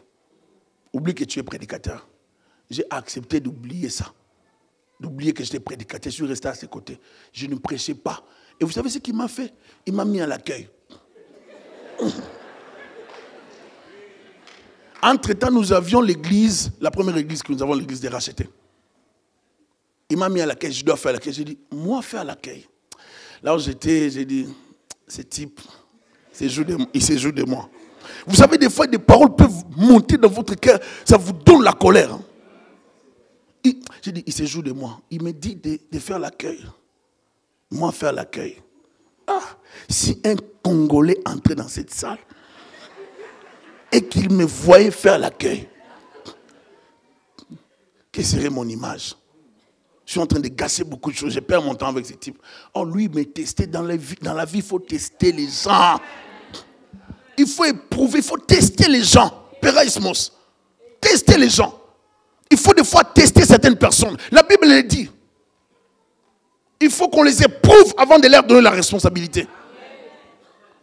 Oublie que tu es prédicateur. J'ai accepté d'oublier ça. D'oublier que j'étais prédicateur, je suis resté à ses côtés. Je ne prêchais pas. Et vous savez ce qu'il m'a fait? Il m'a mis à l'accueil. Entre-temps, nous avions l'église, la première église que nous avons, l'église des rachetés. Il m'a mis à l'accueil, je dois faire l'accueil. J'ai dit, moi faire l'accueil. Là où j'étais, j'ai dit, ce type, il se joue de moi. Vous savez, des fois, des paroles peuvent monter dans votre cœur, ça vous donne la colère. J'ai dit, il se joue de moi. Il me dit de faire l'accueil. Moi, faire l'accueil. Ah, si un Congolais entrait dans cette salle et qu'il me voyait faire l'accueil, quelle serait mon image? Je suis en train de gâcher beaucoup de choses. Je perds mon temps avec ce type. Oh, lui, il m'a testé dans la vie. Dans la vie, il faut tester les gens. Il faut éprouver, il faut tester les gens. Péraïsmos. Tester les gens. Il faut des fois tester certaines personnes. La Bible le dit. Il faut qu'on les éprouve avant de leur donner la responsabilité.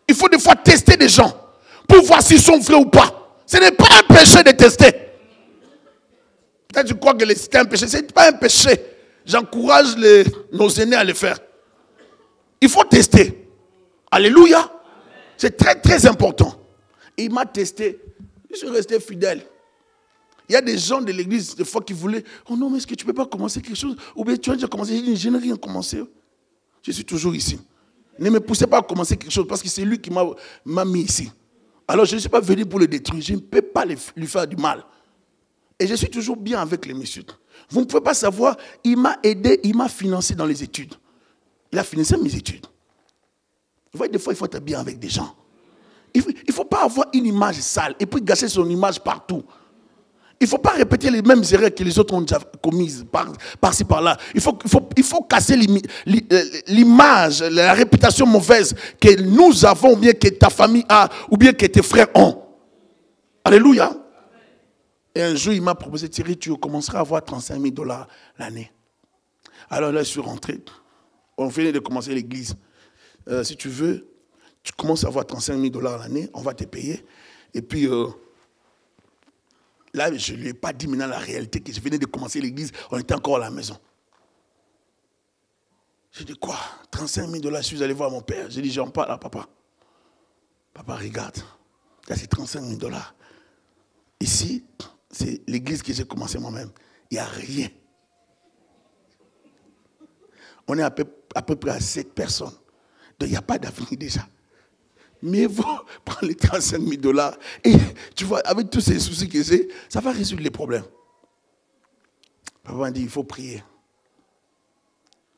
Il faut des fois tester des gens pour voir s'ils sont vrais ou pas. Ce n'est pas un péché de tester. Peut-être que tu crois que c'est un péché. Ce n'est pas un péché. J'encourage nos aînés à le faire. Il faut tester. Alléluia. C'est très très important. Et il m'a testé. Je suis resté fidèle. Il y a des gens de l'église, des fois, qui voulaient, oh non, mais est-ce que tu ne peux pas commencer quelque chose? Ou bien tu as déjà commencé? J'ai dit, je n'ai rien commencé. Je suis toujours ici. Ne me poussez pas à commencer quelque chose parce que c'est lui qui m'a mis ici. Alors je ne suis pas venu pour le détruire. Je ne peux pas lui faire du mal. Et je suis toujours bien avec les messieurs. Vous ne pouvez pas savoir, il m'a aidé, il m'a financé dans les études. Il a financé mes études. Vous voyez, des fois, il faut être bien avec des gens. Il ne faut pas avoir une image sale et puis gâcher son image partout. Il ne faut pas répéter les mêmes erreurs que les autres ont déjà commises par-ci, par-là. Il faut casser l'image, la réputation mauvaise que nous avons, ou bien que ta famille a, ou bien que tes frères ont. Alléluia. Et un jour, il m'a proposé, Thierry, tu commenceras à avoir 35 000 $ l'année. Alors là, je suis rentré. On venait de commencer l'église. Si tu veux, tu commences à avoir 35 000 $ l'année, on va te payer. Et puis, là, je ne lui ai pas dit maintenant la réalité, que je venais de commencer l'église, on était encore à la maison. J'ai dit, quoi? 35 000 $, je suis allé voir mon père. J'ai dit, j'en parle à papa. Papa, regarde, là, c'est 35 000 $. Ici, c'est l'église que j'ai commencé moi-même. Il n'y a rien. On est à peu près à 7 personnes. Donc, il n'y a pas d'avenir déjà. mieux vaut prendre les 35 000 $. Et tu vois, avec tous ces soucis que j'ai, ça va résoudre les problèmes. Papa m'a dit, il faut prier.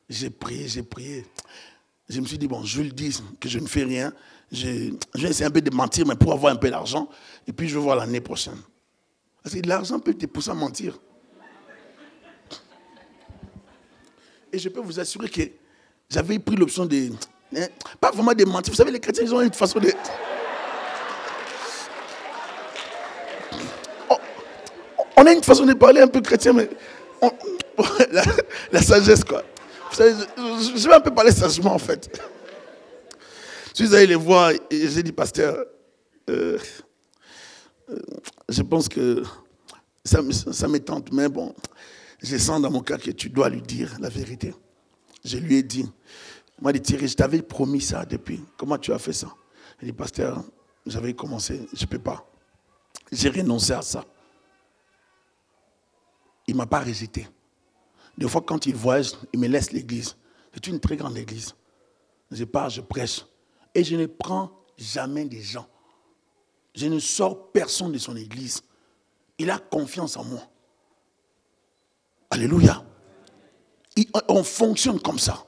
J'ai prié. Je me suis dit, bon, je vais le dire que je ne fais rien. Je vais essayer un peu de mentir, mais pour avoir un peu d'argent. Et puis, je vais voir l'année prochaine. Parce que l'argent peut te pousser à mentir. Et je peux vous assurer que j'avais pris l'option de... pas vraiment de mentir. Vous savez, les chrétiens, ils ont une façon de... On a une façon de parler un peu chrétien, mais... la sagesse, quoi. Vous savez, je vais un peu parler sagement, en fait. Je suis allé les voir et j'ai dit, pasteur, je pense que ça me tente, mais bon, je sens dans mon cœur que tu dois lui dire la vérité. Je lui ai dit, il m'a dit, Thierry, je t'avais promis ça depuis. Comment tu as fait ça? Il dit, pasteur, j'avais commencé, je ne peux pas. J'ai renoncé à ça. Il ne m'a pas rejeté. Des fois, quand il voyage, il me laisse l'église. C'est une très grande église. Je pars, je prêche. Et je ne prends jamais des gens. Je ne sors personne de son église. Il a confiance en moi. Alléluia. On fonctionne comme ça.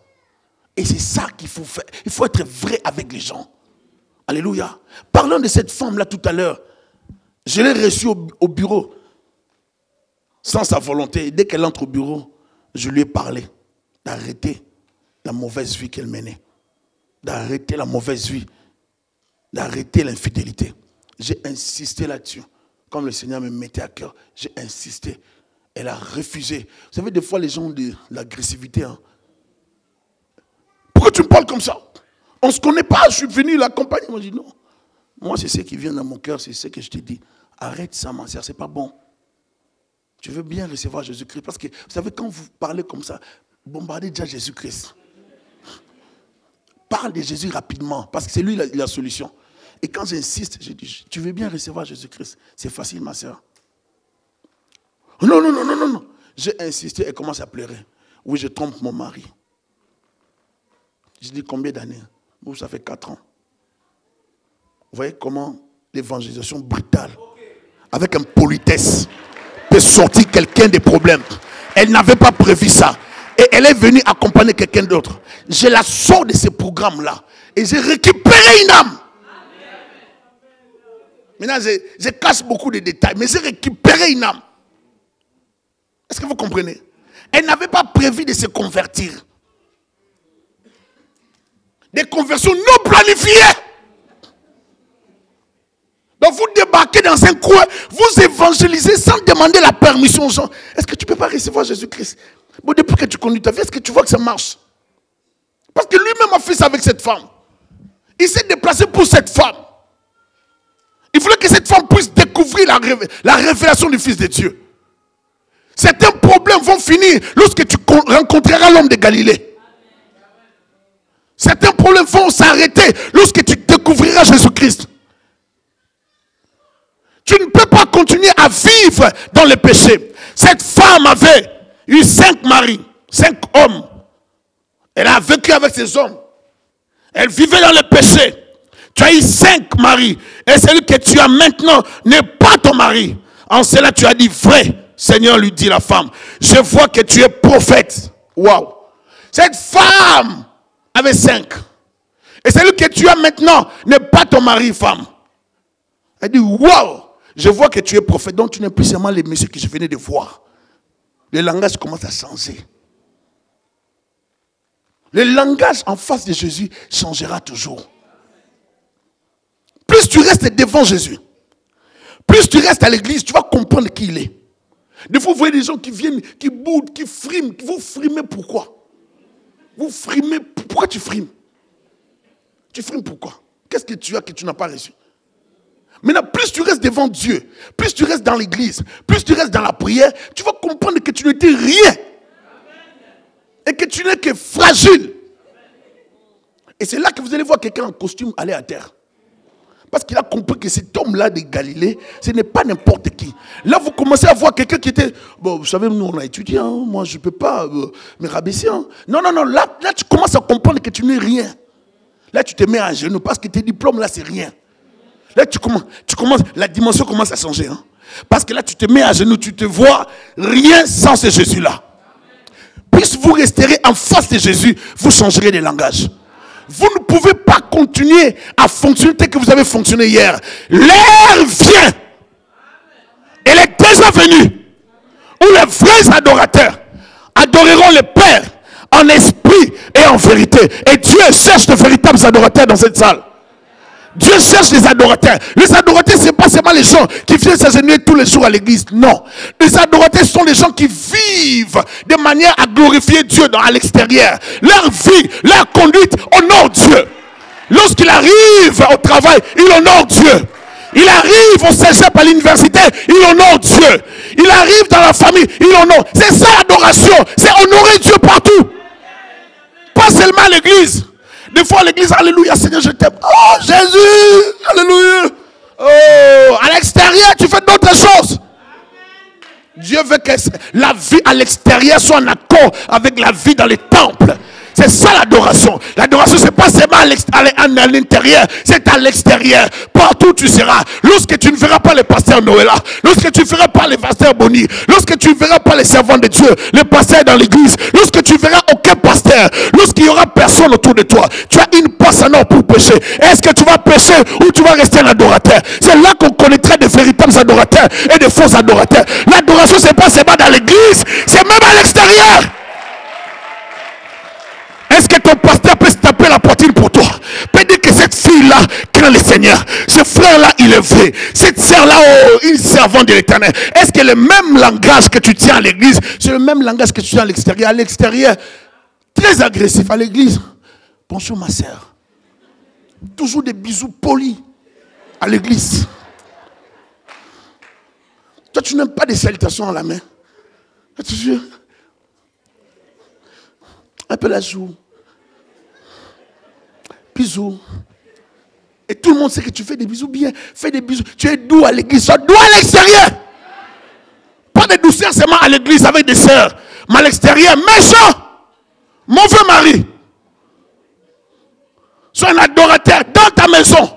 Et c'est ça qu'il faut faire. Il faut être vrai avec les gens. Alléluia. Parlons de cette femme-là tout à l'heure. Je l'ai reçue au bureau. Sans sa volonté. Dès qu'elle entre au bureau, je lui ai parlé d'arrêter la mauvaise vie qu'elle menait. D'arrêter la mauvaise vie. D'arrêter l'infidélité. J'ai insisté là-dessus. Comme le Seigneur me mettait à cœur, j'ai insisté. Elle a refusé. Vous savez, des fois, les gens ont de l'agressivité. Hein. Pourquoi tu me parles comme ça? On ne se connaît pas, je suis venu l'accompagner. Moi, je dis non. Moi, c'est ce qui vient dans mon cœur, c'est ce que je te dis. Arrête ça, ma soeur, c'est pas bon. Tu veux bien recevoir Jésus-Christ. Parce que, vous savez, quand vous parlez comme ça, bombardez déjà Jésus-Christ. Parle de Jésus rapidement, parce que c'est lui la solution. Et quand j'insiste, je dis, tu veux bien recevoir Jésus-Christ? C'est facile, ma soeur. Non. J'ai insisté, elle commence à pleurer. Oui, je trompe mon mari. Je dis, combien d'années? Bon, ça fait 4 ans. Vous voyez comment l'évangélisation brutale, avec une politesse, peut sortir quelqu'un des problèmes. Elle n'avait pas prévu ça. Et elle est venue accompagner quelqu'un d'autre. Je la sors de ce programme-là. Et j'ai récupéré une âme. Maintenant, je cache beaucoup de détails. Mais j'ai récupéré une âme. Est-ce que vous comprenez? Elle n'avait pas prévu de se convertir. Des conversions non planifiées. Donc vous débarquez dans un coin, vous évangélisez sans demander la permission aux gens. Est-ce que tu ne peux pas recevoir Jésus-Christ? Bon, depuis que tu conduis ta vie, est-ce que tu vois que ça marche? Parce que lui-même a fait ça avec cette femme. Il s'est déplacé pour cette femme. Il voulait que cette femme puisse découvrir la révélation du Fils de Dieu. Certains problèmes vont finir lorsque tu rencontreras l'homme de Galilée. Certains problèmes vont s'arrêter lorsque tu découvriras Jésus-Christ. Tu ne peux pas continuer à vivre dans le péché. Cette femme avait eu 5 maris, 5 hommes. Elle a vécu avec ces hommes. Elle vivait dans le péché. Tu as eu 5 maris. Et celui que tu as maintenant n'est pas ton mari. En cela, tu as dit vrai. Seigneur, lui dit la femme, je vois que tu es prophète. Waouh. Cette femme avait 5. Et celui que tu as maintenant n'est pas ton mari, femme. Elle dit, waouh. Je vois que tu es prophète. Donc tu n'es plus seulement les messieurs que je venais de voir. Le langage commence à changer. Le langage en face de Jésus changera toujours. Plus tu restes devant Jésus, plus tu restes à l'église, tu vas comprendre qui il est. Des fois, vous voyez des gens qui viennent, qui boudent, qui friment. Vous frimez pourquoi? Vous frimez. Pourquoi tu frimes? Tu frimes pourquoi? Qu'est-ce que tu as que tu n'as pas reçu? Maintenant, plus tu restes devant Dieu, plus tu restes dans l'église, plus tu restes dans la prière, tu vas comprendre que tu n'étais rien. Et que tu n'es que fragile. Et c'est là que vous allez voir quelqu'un en costume aller à terre. Parce qu'il a compris que cet homme-là de Galilée, ce n'est pas n'importe qui. Là, vous commencez à voir quelqu'un qui était... Bon, vous savez, nous, on a étudié. Hein, moi, je ne peux pas me rabaisser. Hein. Non. Là, tu commences à comprendre que tu n'es rien. Là, tu te mets à genoux parce que tes diplômes, là, c'est rien. Là, tu commences, la dimension commence à changer. Hein? Parce que là, tu te mets à genoux, tu te vois rien sans ce Jésus-là. Puisque vous resterez en face de Jésus, vous changerez de langage. Vous ne pouvez pas continuer à fonctionner tel que vous avez fonctionné hier. L'heure vient. Elle est déjà venue. Où les vrais adorateurs adoreront le Père en esprit et en vérité. Et Dieu cherche de véritables adorateurs dans cette salle. Dieu cherche les adorateurs. Les adorateurs, ce n'est pas seulement les gens qui viennent s'agenouiller tous les jours à l'église. Non. Les adorateurs sont les gens qui vivent de manière à glorifier Dieu à l'extérieur. Leur vie, leur conduite honore Dieu. Lorsqu'il arrive au travail, il honore Dieu. Il arrive au cégep à l'université, il honore Dieu. Il arrive dans la famille, il honore. C'est ça l'adoration. C'est honorer Dieu partout. Pas seulement à l'église. Des fois à l'église, alléluia, Seigneur, je t'aime. Oh, Jésus, alléluia. Oh, à l'extérieur, tu fais d'autres choses. Dieu veut que la vie à l'extérieur soit en accord avec la vie dans les temples. C'est ça l'adoration. L'adoration, c'est pas seulement à l'intérieur, c'est à l'extérieur. Partout où tu seras. Lorsque tu ne verras pas les pasteurs Noëlla, lorsque tu ne verras pas les pasteurs Boni, lorsque tu ne verras pas les servants de Dieu, les pasteurs dans l'église, lorsque tu ne verras aucun pasteur, lorsqu'il n'y aura personne autour de toi, tu as une passe en or pour pécher. Est-ce que tu vas pécher ou tu vas rester un adorateur? C'est là qu'on connaîtra de véritables adorateurs et de faux adorateurs. L'adoration, c'est pas seulement dans l'église, c'est même à l'extérieur. Est-ce que ton pasteur peut se taper la poitrine pour toi? Peut dire que cette fille-là craint le Seigneur. Ce frère-là, il est vrai. Cette sœur-là, oh, une servante de l'Éternel. Est-ce que le même langage que tu tiens à l'église, c'est le même langage que tu tiens à l'extérieur? À l'extérieur, très agressif. À l'église, bonjour ma sœur. Toujours des bisous polis à l'église. Toi, tu n'aimes pas des salutations à la main. Un peu la joue. Bisous. Et tout le monde sait que tu fais des bisous bien. Fais des bisous. Tu es doux à l'église. Sois doux à l'extérieur. Pas de douceur seulement à l'église avec des sœurs. Mais à l'extérieur, méchant. Mauvais mari. Sois un adorateur dans ta maison.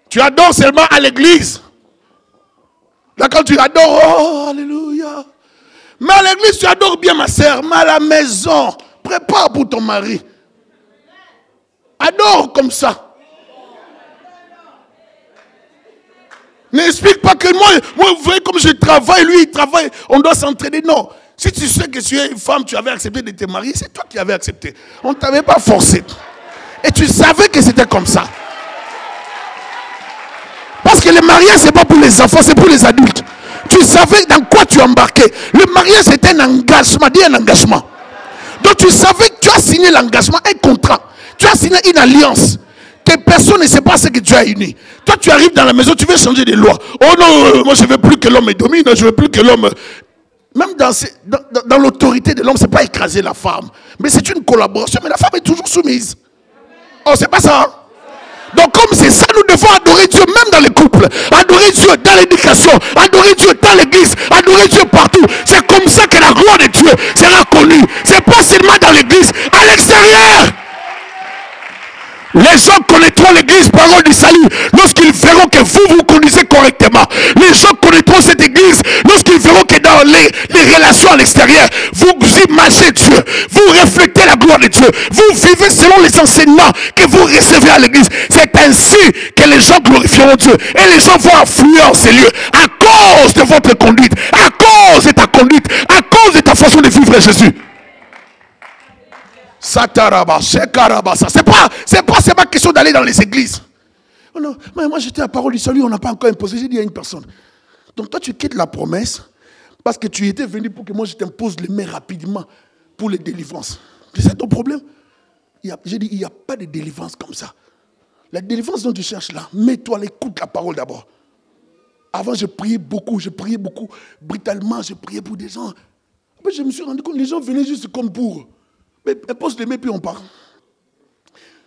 Tu adores seulement à l'église. Là, quand tu adores, oh, alléluia. Mais à l'église, tu adores bien ma sœur. Mais à la maison, prépare pour ton mari. Adore comme ça. N'explique pas que moi, vous voyez comme je travaille, lui il travaille, on doit s'entraider. Non. Si tu sais que tu es une femme, tu avais accepté de te marier, c'est toi qui avais accepté. On ne t'avait pas forcé. Et tu savais que c'était comme ça. Parce que le mariage, ce n'est pas pour les enfants, c'est pour les adultes. Tu savais dans quoi tu embarquais. Le mariage, c'est un engagement. Dis un engagement. Donc tu savais que tu as signé l'engagement, un contrat. Tu as signé une alliance. Que personne ne sait pas ce que tu as uni. Toi, tu arrives dans la maison, tu veux changer des lois. Oh non, moi je ne veux plus que l'homme me domine, je ne veux plus que l'homme... Même dans l'autorité de l'homme, ce n'est pas écraser la femme. Mais c'est une collaboration, mais la femme est toujours soumise. Oh, c'est pas ça, hein? Donc comme c'est ça, nous devons adorer Dieu même dans les couples. Adorer Dieu dans l'éducation. Adorer Dieu dans l'église. Adorer Dieu partout. C'est comme ça que la gloire de Dieu sera connue. C'est pas seulement dans l'église, à l'extérieur. Les gens connaîtront l'église, parole du salut, lorsqu'ils verront que vous conduisez correctement. Les gens connaîtront cette église lorsqu'ils verront que dans les relations à l'extérieur, vous imaginez Dieu, vous reflétez la gloire de Dieu, vous vivez selon les enseignements que vous recevez à l'église. C'est ainsi que les gens glorifieront Dieu et les gens vont affluer en ces lieux à cause de votre conduite, à cause de ta conduite, à cause de ta façon de vivre Jésus. C'est pas question d'aller dans les églises. Oh non, mais moi j'étais à parole du salut, on n'a pas encore imposé. J'ai dit à une personne. Donc toi tu quittes la promesse parce que tu étais venu pour que moi je t'impose les mains rapidement pour les délivrances. C'est ton problème. J'ai dit il n'y a pas de délivrance comme ça. La délivrance dont tu cherches là, mets-toi, écoute la parole d'abord. Avant je priais beaucoup brutalement, je priais pour des gens. Après je me suis rendu compte que les gens venaient juste comme pour. Mais pose les mains puis on part.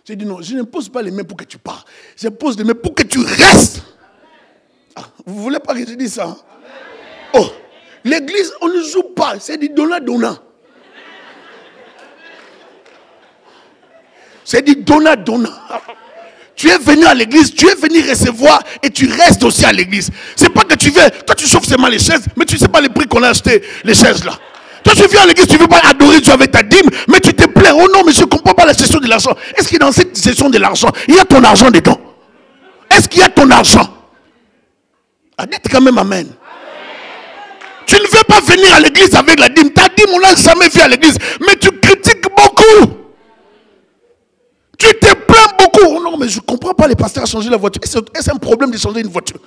J'ai dit non, je ne pose pas les mains pour que tu pars. Je pose les mains pour que tu restes. Ah, vous ne voulez pas que je dise ça, hein? Oh, l'église, on ne joue pas. C'est du donnant-donnant. C'est dit donna. Tu es venu à l'église, tu es venu recevoir et tu restes aussi à l'église. C'est pas que tu viens, toi tu chauffes seulement les chaises, mais tu ne sais pas les prix qu'on a acheté, les chaises là. Toi tu viens à l'église, tu ne veux pas adorer Dieu avec ta dîme, mais tu te plains. Oh non, mais je ne comprends pas la gestion de l'argent. Est-ce que dans cette gestion de l'argent, il y a ton argent dedans? Est-ce qu'il y a ton argent? Dites quand même amen. Tu ne veux pas venir à l'église avec la dîme. Ta dîme, on l'a jamais vu à l'église. Mais tu critiques beaucoup. Tu te plains beaucoup. Oh non, mais je ne comprends pas les pasteurs à changer la voiture. Est-ce un problème de changer une voiture?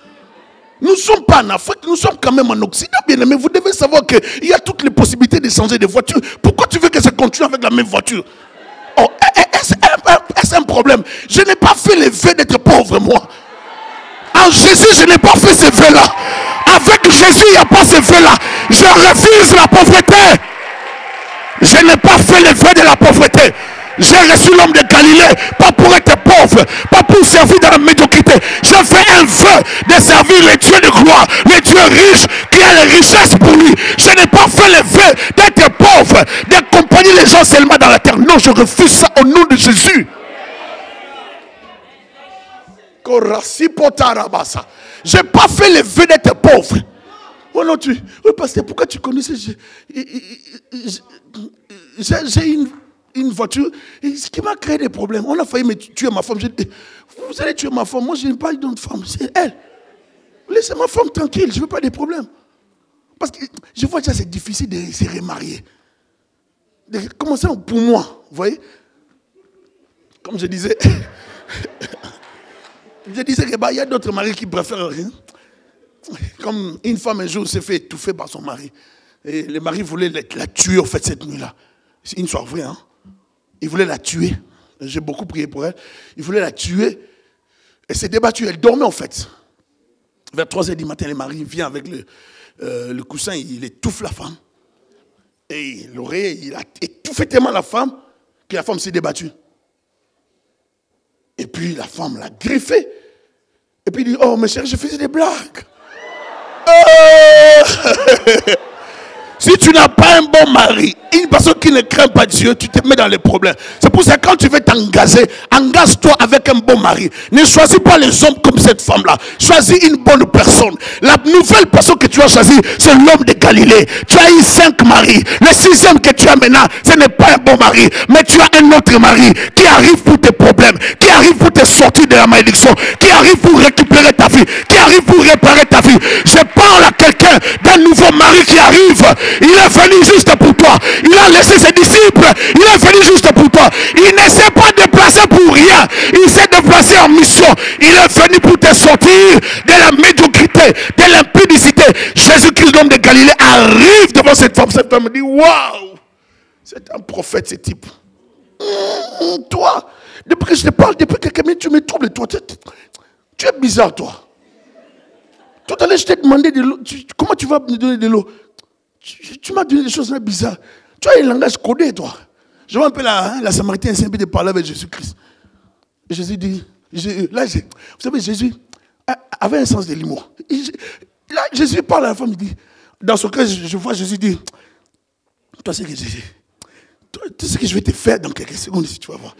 Nous ne sommes pas en Afrique, nous sommes quand même en Occident, bien aimé. Vous devez savoir qu'il y a toutes les possibilités de changer de voiture. Pourquoi tu veux que ça continue avec la même voiture? Oh, est-ce un problème? Je n'ai pas fait le vœu d'être pauvre, moi. En Jésus, je n'ai pas fait ce vœu-là. Avec Jésus, il n'y a pas ce vœu-là. Je refuse la pauvreté. Je n'ai pas fait le vœu de la pauvreté. J'ai reçu l'homme de Galilée, pas pour être pauvre, pas pour servir dans la médiocrité. J'ai fait un vœu de servir le Dieu de gloire, le Dieu riche qui a les richesses pour lui. Je n'ai pas fait le vœu d'être pauvre, d'accompagner les gens seulement dans la terre. Non, je refuse ça au nom de Jésus. Je n'ai pas fait le vœu d'être pauvre. Oh non, oui, pasteur, pourquoi tu connaissais? J'ai une voiture, ce qui m'a créé des problèmes. On a failli me tuer ma femme. Vous allez tuer ma femme. Moi, je n'ai pas d'autre femme. C'est elle. Laissez ma femme tranquille. Je ne veux pas des problèmes. Parce que je vois déjà c'est difficile de se remarier. Comment ça pour moi? Vous voyez? Comme je disais, qu'il y a d'autres maris qui préfèrent rien. Comme une femme un jour s'est fait étouffer par son mari. Et le mari voulait la tuer au fait cette nuit-là. C'est une soirée, hein. Il voulait la tuer. J'ai beaucoup prié pour elle. Il voulait la tuer. Elle s'est débattue. Elle dormait en fait. Vers 3h du matin, le mari vient avec le coussin. Il étouffe la femme. Et l'oreille, il a étouffé tellement la femme que la femme s'est débattue. Et puis la femme l'a griffé. Et puis il dit, oh mes chéris, je faisais des blagues. Si tu n'as pas un bon mari, une personne qui ne craint pas Dieu, tu te mets dans les problèmes. C'est pour ça que quand tu veux t'engager, engage-toi avec un bon mari. Ne choisis pas les hommes comme cette femme-là. Choisis une bonne personne. La nouvelle personne que tu as choisie, c'est l'homme de Galilée. Tu as eu 5 maris. Le 6e que tu as maintenant, ce n'est pas un bon mari. Mais tu as un autre mari qui arrive pour tes problèmes, qui arrive pour te sortir de la malédiction, qui arrive pour récupérer ta vie, qui arrive pour réparer ta vie. Je parle à quelqu'un d'un nouveau mari qui arrive. Il est venu juste pour toi. Il a laissé ses disciples. Il est venu juste pour toi. Il ne s'est pas déplacé pour rien. Il s'est déplacé en mission. Il est venu pour te sortir de la médiocrité, de l'impudicité. Jésus-Christ, l'homme de Galilée, arrive devant cette femme. Cette femme dit, waouh, c'est un prophète ce type. Toi, depuis que je te parle, depuis que quelqu'un tu me troubles, toi, tu es bizarre, toi. Tout à l'heure, je t'ai demandé de l'eau. Comment tu vas me donner de l'eau? Tu m'as donné des choses là bizarres. Tu as un langage codé, toi. Je vois un peu la Samaritaine, c'est un peu de parler avec Jésus-Christ. Jésus dit, vous savez, Jésus avait un sens de l'humour. Là, Jésus parle à la femme, il dit, dans son cœur, je vois Jésus dire, toi, c'est que tout ce que je vais te faire dans quelques secondes ici, tu vas voir.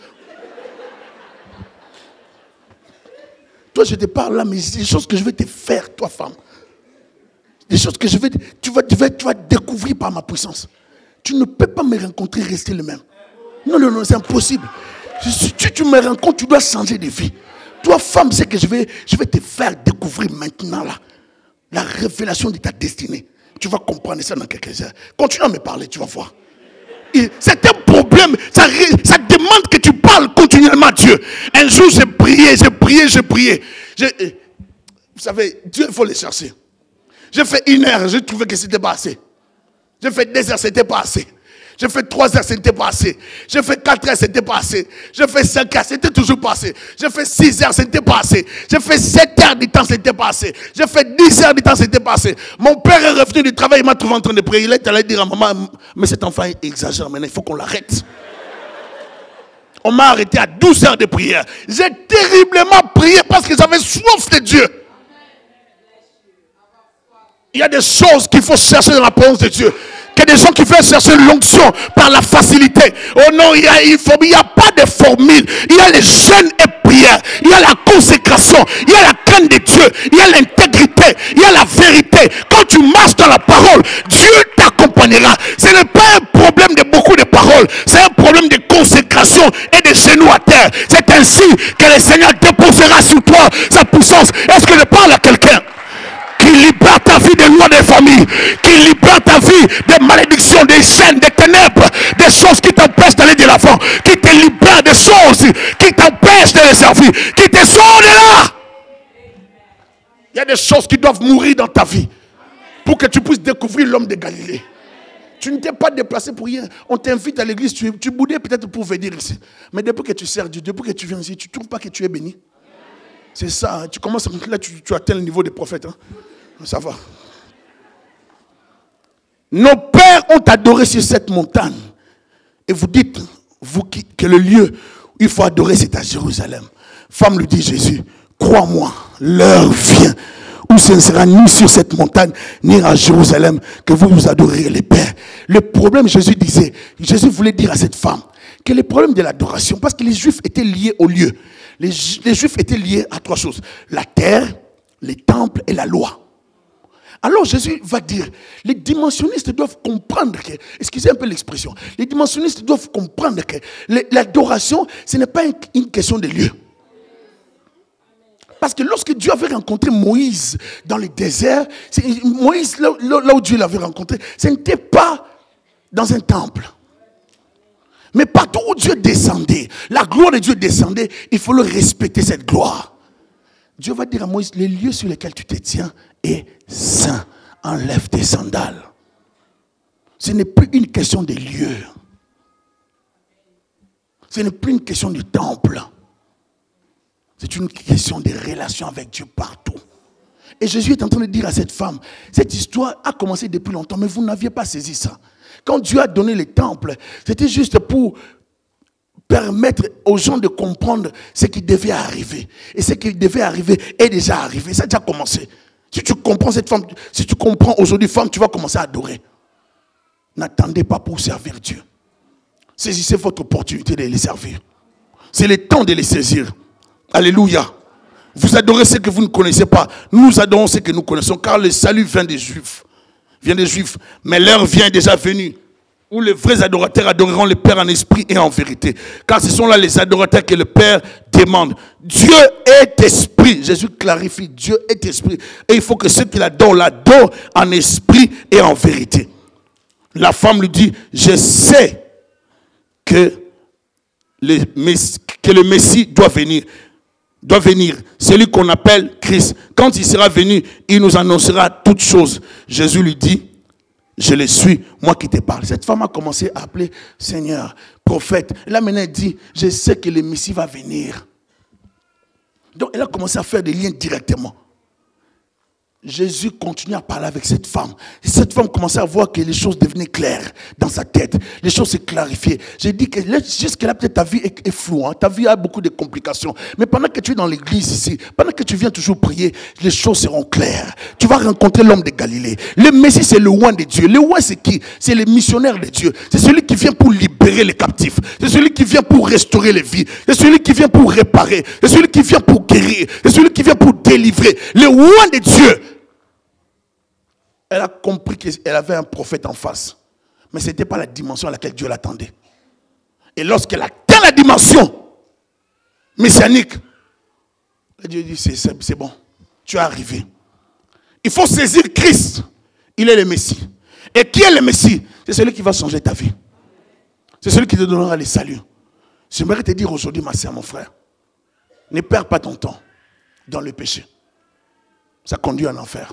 Toi, je te parle là, mais c'est des choses que je vais te faire, toi, femme. Des choses que tu vas découvrir par ma puissance. Tu ne peux pas me rencontrer et rester le même. Non, c'est impossible. Si tu me rencontres, tu dois changer de vie. Toi, femme, c'est que je vais te faire découvrir maintenant là, la révélation de ta destinée. Tu vas comprendre ça dans quelques heures. Continue à me parler, tu vas voir. C'est un problème. Ça demande que tu parles continuellement à Dieu. Un jour, j'ai prié. Vous savez, Dieu, il faut le chercher. J'ai fait 1 heure, j'ai trouvé que c'était pas assez. J'ai fait 2 heures, c'était pas assez. J'ai fait 3 heures, c'était pas assez. J'ai fait 4 heures, c'était pas assez. J'ai fait 5 heures, c'était toujours pas assez. J'ai fait 6 heures, c'était pas assez. J'ai fait 7 heures du temps, c'était pas assez. J'ai fait 10 heures du temps, c'était pas assez. Mon père est revenu du travail, il m'a trouvé en train de prier. Il est allé dire à maman, mais cet enfant exagère maintenant, il faut qu'on l'arrête. On m'a arrêté à 12 heures de prière. J'ai terriblement prié parce que j'avais soif de Dieu. Il y a des choses qu'il faut chercher dans la présence de Dieu. que des gens qui veulent chercher l'onction par la facilité. Oh non, il n'y a pas de formule. Il y a les jeûnes et prières. Il y a la consécration. Il y a la crainte de Dieu. Il y a l'intégrité. Il y a la vérité. Quand tu marches dans la parole, Dieu t'accompagnera. Ce n'est pas un problème de beaucoup de paroles. C'est un problème de consécration et de genoux à terre. C'est ainsi que le Seigneur déposera sur toi sa puissance. Est-ce que je parle à quelqu'un qui libère ta vie des lois des familles, qui libère ta vie des malédictions, des chaînes, des ténèbres, des choses qui t'empêchent d'aller de l'avant, qui te libère des choses qui t'empêchent de les servir, qui te sortent de là. Il y a des choses qui doivent mourir dans ta vie pour que tu puisses découvrir l'homme de Galilée. Tu ne t'es pas déplacé pour rien. On t'invite à l'église, tu boudais peut-être pour venir ici. Mais depuis que tu sers Dieu, depuis que tu viens ici, tu ne trouves pas que tu es béni? C'est ça, hein. Tu commences, là tu atteins le niveau des prophètes. Hein. Ça va. Nos pères ont adoré sur cette montagne. Et vous dites, vous, que le lieu où il faut adorer, c'est à Jérusalem. Femme lui dit, Jésus, crois-moi, l'heure vient où ce ne sera ni sur cette montagne, ni à Jérusalem, que vous adorerez les pères. Le problème, Jésus voulait dire à cette femme, que le problème de l'adoration, parce que les Juifs étaient liés au lieu. Les Juifs étaient liés à 3 choses. La terre, les temples et la loi. Alors Jésus va dire, les dimensionnistes doivent comprendre que, excusez un peu l'expression, les dimensionnistes doivent comprendre que l'adoration, ce n'est pas une question de lieu. Parce que lorsque Dieu avait rencontré Moïse dans le désert, Moïse, là où Dieu l'avait rencontré, ce n'était pas dans un temple. Mais partout où Dieu descendait, la gloire de Dieu descendait, il faut le respecter cette gloire. Dieu va dire à Moïse, les lieux sur lesquels tu te tiens est saint. Enlève tes sandales. Ce n'est plus une question de lieux. Ce n'est plus une question du temple. C'est une question de relation avec Dieu partout. Et Jésus est en train de dire à cette femme, cette histoire a commencé depuis longtemps, mais vous n'aviez pas saisi ça. Quand Dieu a donné les temples, c'était juste pour permettre aux gens de comprendre ce qui devait arriver. Et ce qui devait arriver est déjà arrivé. Ça a déjà commencé. Si tu comprends cette femme, si tu comprends aujourd'hui femme, tu vas commencer à adorer. N'attendez pas pour servir Dieu. Saisissez votre opportunité de les servir. C'est le temps de les saisir. Alléluia. Vous adorez ce que vous ne connaissez pas. Nous adorons ce que nous connaissons, car le salut vient des Juifs. Mais l'heure vient déjà venue où les vrais adorateurs adoreront le Père en esprit et en vérité. Car ce sont là les adorateurs que le Père demande. Dieu est esprit. Jésus clarifie, Dieu est esprit. Et il faut que ceux qui l'adorent en esprit et en vérité. La femme lui dit, je sais que le Messie doit venir, celui qu'on appelle Christ. Quand il sera venu, il nous annoncera toutes choses. Jésus lui dit, je le suis, moi qui te parle. Cette femme a commencé à appeler Seigneur, prophète. Là maintenant elle dit, je sais que le Messie va venir. Donc elle a commencé à faire des liens directement. Jésus continue à parler avec cette femme. Et cette femme commençait à voir que les choses devenaient claires dans sa tête. Les choses se clarifiaient. J'ai dit que jusque-là, peut-être ta vie est floue. Hein? Ta vie a beaucoup de complications. Mais pendant que tu es dans l'église ici, pendant que tu viens toujours prier, les choses seront claires. Tu vas rencontrer l'homme de Galilée. Le Messie, c'est le roi de Dieu. Le roi, c'est qui? C'est le missionnaire de Dieu. C'est celui qui vient pour libérer les captifs. C'est celui qui vient pour restaurer les vies. C'est celui qui vient pour réparer. C'est celui qui vient pour guérir. C'est celui qui vient pour délivrer. Le roi de Dieu. Elle a compris qu'elle avait un prophète en face. Mais ce n'était pas la dimension à laquelle Dieu l'attendait. Et lorsqu'elle atteint la dimension messianique, Dieu dit, c'est bon, tu es arrivé. Il faut saisir Christ. Il est le Messie. Et qui est le Messie? C'est celui qui va changer ta vie. C'est celui qui te donnera le salut. J'aimerais te dire aujourd'hui, ma soeur, mon frère, ne perds pas ton temps dans le péché. Ça conduit en enfer.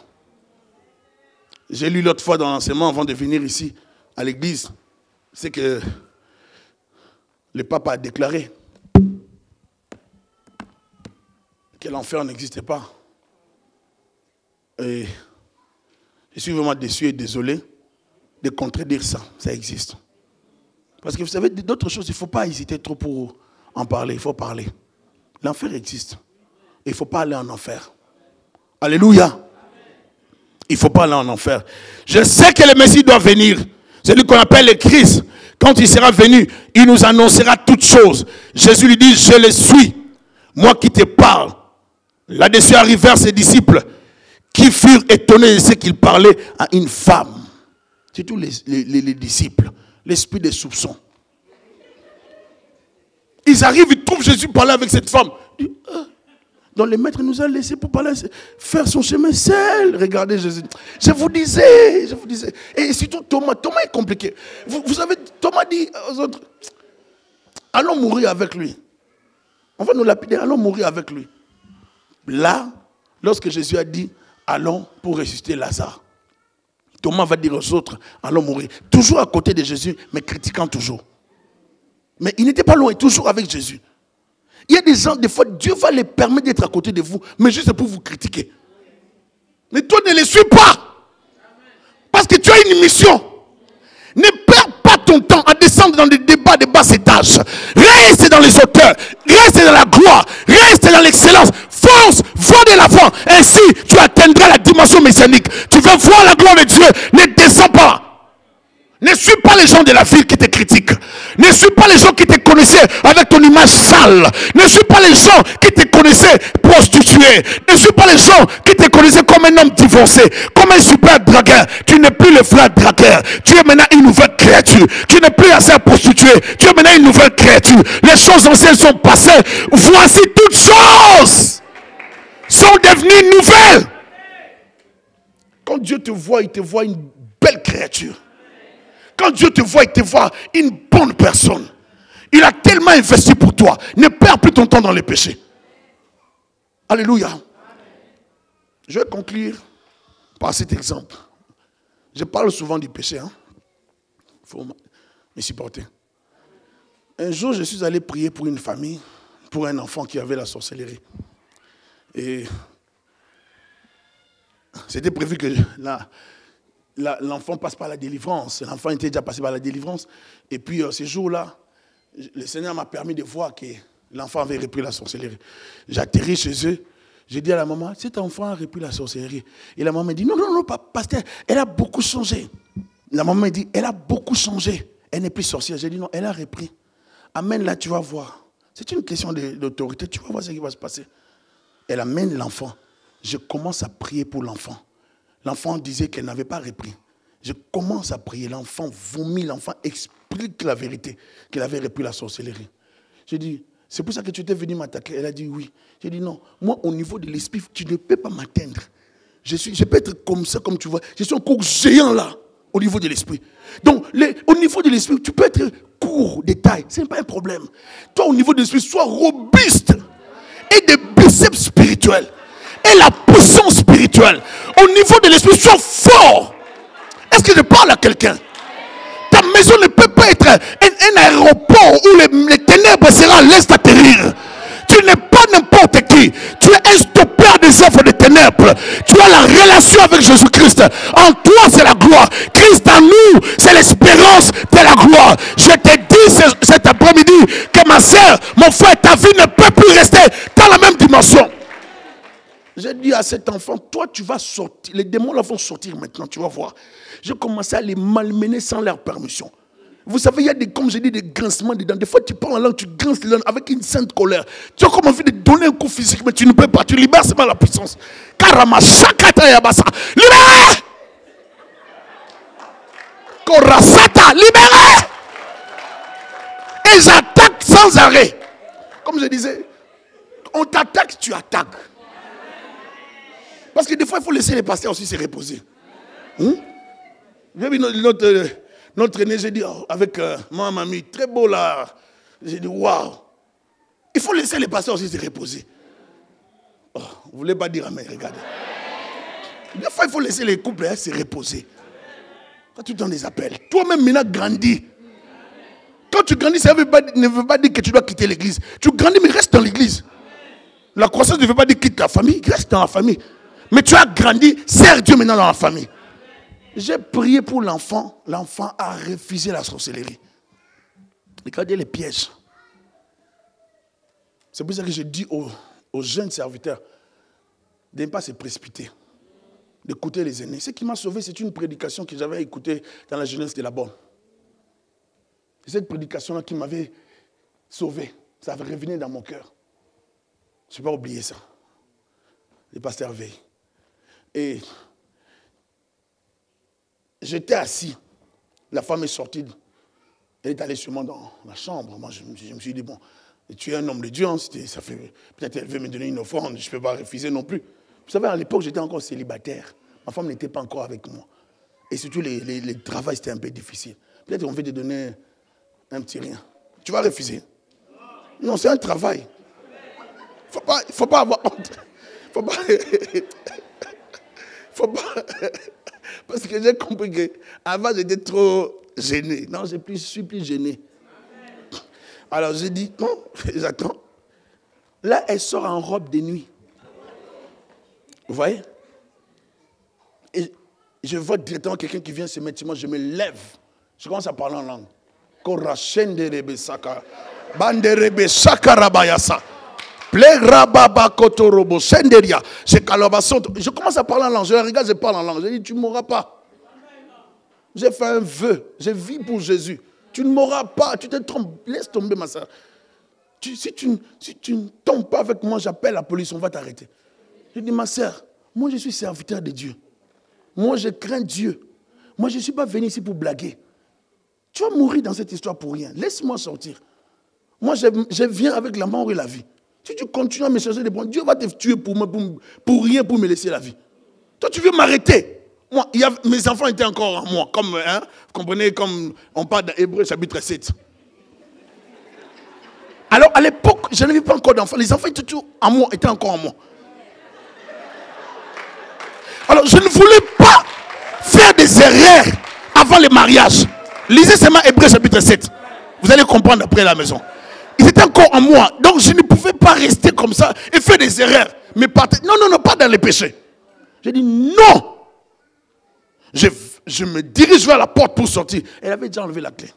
J'ai lu l'autre fois dans l'enseignement avant de venir ici à l'église, c'est que le pape a déclaré que l'enfer n'existait pas. Et je suis vraiment déçu et désolé de contredire ça. Ça existe. Parce que vous savez, d'autres choses, il ne faut pas hésiter trop pour en parler. Il faut parler. L'enfer existe. Et il ne faut pas aller en enfer. Alléluia. Il ne faut pas aller en enfer. Je sais que le Messie doit venir. Celui qu'on appelle le Christ, quand il sera venu, il nous annoncera toutes choses. Jésus lui dit, je le suis, moi qui te parle. Là-dessus arrivèrent ses disciples qui furent étonnés de ce qu'il parlait à une femme. C'est tous les disciples, l'esprit des soupçons. Ils arrivent, ils trouvent Jésus parler avec cette femme. Ils disent, donc le maître nous a laissé pour parler, faire son chemin seul. Regardez Jésus. Je vous disais. Et surtout Thomas est compliqué. Vous savez, Thomas dit aux autres, allons mourir avec lui. On va nous lapider, allons mourir avec lui. Là, lorsque Jésus a dit, allons pour ressusciter Lazare. Thomas va dire aux autres, allons mourir. Toujours à côté de Jésus, mais critiquant toujours. Mais il n'était pas loin, toujours avec Jésus. Il y a des gens, des fois, Dieu va les permettre d'être à côté de vous, mais juste pour vous critiquer. Mais toi, ne les suis pas. Parce que tu as une mission. Ne perds pas ton temps à descendre dans des débats de bas étage. Reste dans les hauteurs. Reste dans la gloire. Reste dans l'excellence. Fonce, va de l'avant. Ainsi, tu atteindras la dimension messianique. Tu veux voir la gloire de Dieu. Ne descends pas. Ne suis pas les gens de la ville qui te critiquent. Ne suis pas les gens qui te connaissaient avec ton image sale. Ne suis pas les gens qui te connaissaient prostitué. Ne suis pas les gens qui te connaissaient comme un homme divorcé, comme un super dragueur. Tu n'es plus le frère dragueur. Tu es maintenant une nouvelle créature. Tu n'es plus assez prostitué. Tu es maintenant une nouvelle créature. Les choses anciennes sont passées. Voici toutes choses sont devenues nouvelles. Quand Dieu te voit, il te voit une belle créature. Quand Dieu te voit, il te voit une bonne personne. Il a tellement investi pour toi. Ne perds plus ton temps dans les péchés. Alléluia. Je vais conclure par cet exemple. Je parle souvent du péché. Il faut me supporter. Un jour, je suis allé prier pour une famille, pour un enfant qui avait la sorcellerie. Et c'était prévu que l'enfant passe par la délivrance. L'enfant était déjà passé par la délivrance. Et puis, ce jour-là, le Seigneur m'a permis de voir que l'enfant avait repris la sorcellerie. J'atterris chez eux. J'ai dit à la maman, cet enfant a repris la sorcellerie. Et la maman m'a dit, non, pasteur, elle a beaucoup changé. La maman m'a dit, elle a beaucoup changé. Elle n'est plus sorcière. J'ai dit, non, elle a repris. Amène là, tu vas voir. C'est une question d'autorité. Tu vas voir ce qui va se passer. Elle amène l'enfant. Je commence à prier pour l'enfant. L'enfant disait qu'elle n'avait pas repris. Je commence à prier. L'enfant vomit. L'enfant explique la vérité, qu'elle avait repris la sorcellerie. J'ai dit, c'est pour ça que tu étais venu m'attaquer. Elle a dit oui. J'ai dit non. Moi, au niveau de l'esprit, tu ne peux pas m'atteindre. Je peux être comme ça, comme tu vois. Je suis un court géant là, au niveau de l'esprit. Donc, au niveau de l'esprit, tu peux être court de taille. Ce n'est pas un problème. Toi, au niveau de l'esprit, sois robuste. Et des biceps spirituels. Et la puissance spirituelle. Au niveau de l'esprit, sois fort. Est-ce que je parle à quelqu'un? Ta maison ne peut pas être un aéroport où les ténèbres seront à l'aise d'atterrir. Tu n'es pas n'importe qui. Tu es un stoppeur des œuvres des ténèbres. Tu as la relation avec Jésus-Christ. En toi, c'est la gloire. Christ en nous, c'est l'espérance de la gloire. Je te dis cet après-midi que ma soeur, mon frère, ta vie ne peut plus rester dans la même dimension. J'ai dit à cet enfant, toi tu vas sortir, les démons là vont sortir maintenant, tu vas voir. J'ai commencé à les malmener sans leur permission. Vous savez, il y a des, comme j'ai dit, des grincements dedans. Des fois tu parles en langue, tu grinces les langues avec une sainte colère. Tu as comme envie de donner un coup physique, mais tu ne peux pas, tu libères seulement la puissance. Karama shakata yabasa. Libérez! Korasata, libérez! Et j'attaque sans arrêt. Comme je disais, on t'attaque, tu attaques. Parce que des fois, il faut laisser les pasteurs aussi se reposer. J'ai vu notre aîné, j'ai dit, avec ma mamie, très beau là. J'ai dit, waouh. Il faut laisser les pasteurs aussi se reposer. Oh, vous ne voulez pas dire amen, regardez. Des fois, il faut laisser les couples se reposer. Quand tu t'en les appelles, toi-même maintenant grandis. Quand tu grandis, ça ne veut pas dire que tu dois quitter l'église. Tu grandis, mais reste dans l'église. La croissance ne veut pas dire quitte ta famille, reste dans la famille. Mais tu as grandi, sers Dieu maintenant dans la famille. J'ai prié pour l'enfant. L'enfant a refusé la sorcellerie. Regardez les pièges. C'est pour ça que je dis aux jeunes serviteurs de ne pas se précipiter. d'écouter les aînés. Ce qui m'a sauvé, c'est une prédication que j'avais écoutée dans la jeunesse de la Bonne. C'est cette prédication-là qui m'avait sauvé. Ça avait revenu dans mon cœur. Je n'ai pas oublié ça. Le pasteur Veille. Et j'étais assis. La femme est sortie. Elle est allée sûrement dans la chambre. Moi, je me suis dit, bon, tu es un homme de Dieu. Hein, ça fait, peut-être elle veut me donner une offrande. Je ne peux pas refuser non plus. Vous savez, à l'époque, j'étais encore célibataire. Ma femme n'était pas encore avec moi. Et surtout, les travaux, c'était un peu difficile. Peut-être qu'on veut te donner un petit rien. Tu vas refuser? Non, c'est un travail. Il ne faut pas avoir honte. Faut pas... Parce que j'ai compris qu'avant, j'étais trop gêné. Non, je suis plus gêné. Alors, j'ai dit, non, j'attends. Là, elle sort en robe de nuit. Vous voyez? Et je vois directement quelqu'un qui vient se mettre sur moi. Je me lève. Je commence à parler en langue. Je commence à parler en langue. Je regarde, je parle en langue. Je dis, tu ne mourras pas. J'ai fait un vœu. Je vis pour Jésus. Tu ne mourras pas. Tu te trompes. Laisse tomber, ma soeur. Si tu ne tombes pas avec moi, j'appelle la police. On va t'arrêter. Je dis, ma soeur, moi je suis serviteur de Dieu. Moi je crains Dieu. Moi je ne suis pas venu ici pour blaguer. Tu vas mourir dans cette histoire pour rien. Laisse-moi sortir. Moi je viens avec la mort et la vie. Si tu continues à me chercher des points, Dieu va te tuer pour rien, pour me laisser la vie. Toi tu veux m'arrêter. Moi, mes enfants étaient encore en moi. Comme, hein, vous comprenez, comme on parle d'Hébreux chapitre 7. Alors à l'époque, je n'avais pas encore d'enfants. Les enfants étaient encore en moi. Alors, je ne voulais pas faire des erreurs avant le mariage. Lisez seulement Hébreux chapitre 7. Vous allez comprendre après la maison. Ils étaient encore en moi. Donc, je ne pouvais pas rester comme ça et faire des erreurs. Mais non, pas dans les péchés. J'ai dit non. Je me dirige vers la porte pour sortir. Elle avait déjà enlevé la clé.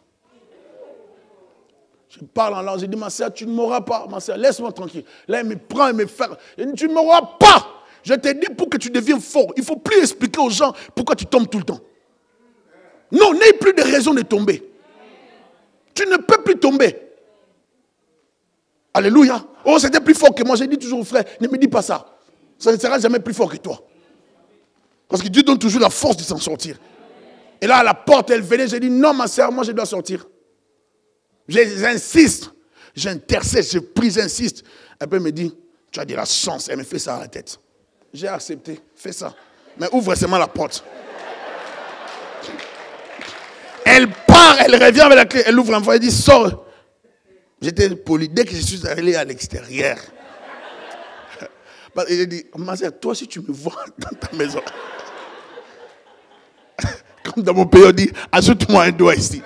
Je parle en langue. J'ai dit, ma soeur, tu ne mourras pas. Ma soeur, laisse-moi tranquille. Là, elle me prend et me fait. Elle dit, tu ne mourras pas. Je t'ai dit pour que tu deviennes fort. Il ne faut plus expliquer aux gens pourquoi tu tombes tout le temps. Non, n'aie plus de raison de tomber. Tu ne peux plus tomber. Alléluia. Oh, c'était plus fort que moi. J'ai dit toujours au frère, ne me dis pas ça. Ça ne sera jamais plus fort que toi. Parce que Dieu donne toujours la force de s'en sortir. Et là, à la porte, elle venait. J'ai dit, non, ma soeur, moi, je dois sortir. J'insiste. J'intercède, je prie, j'insiste. Elle me dit, tu as de la chance. Elle me fait ça à la tête. J'ai accepté, fais ça. Mais ouvre seulement la porte. Elle part, elle revient avec la clé, elle ouvre l'enfant, elle dit, sors. J'étais poli. Dès que je suis allé à l'extérieur, il dit, ma soeur, toi si tu me vois dans ta maison, comme dans mon pays on dit, ajoute-moi un doigt ici.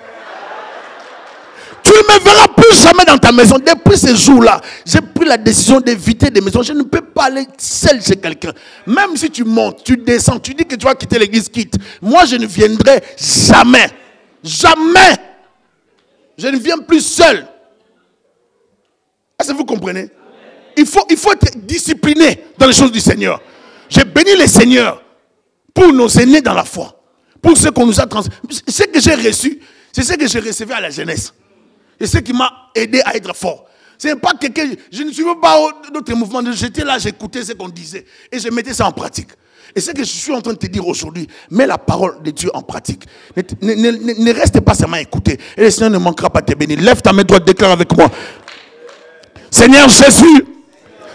Tu ne me verras plus jamais dans ta maison. Depuis ce jour-là, j'ai pris la décision d'éviter des maisons. Je ne peux pas aller seul chez quelqu'un. Même si tu montes, tu descends, tu dis que tu vas quitter l'église, quitte. Moi, je ne viendrai jamais. Jamais. Je ne viens plus seul. Est-ce que vous comprenez? Il faut être discipliné dans les choses du Seigneur. J'ai béni le Seigneur pour nos aînés dans la foi. Pour ce qu'on nous a transmis. Ce que j'ai reçu, c'est ce que j'ai recevé à la jeunesse. Et ce qui m'a aidé à être fort. C'est pas quelqu'un. Je ne suivais pas d'autres mouvements. J'étais là, j'écoutais ce qu'on disait. Et je mettais ça en pratique. Et ce que je suis en train de te dire aujourd'hui, mets la parole de Dieu en pratique. Ne reste pas seulement à écouter. Et le Seigneur ne manquera pas de te bénir. Lève ta main droite, déclare avec moi. Seigneur Jésus,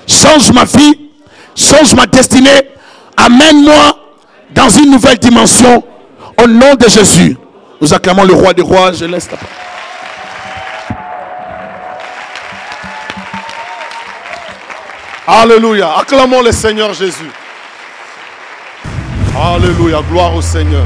change ma vie, change ma destinée. Amène-moi dans une nouvelle dimension. Au nom de Jésus. Nous acclamons le roi des rois. Je laisse ta parole. Alléluia. Acclamons le Seigneur Jésus. Alléluia. Gloire au Seigneur.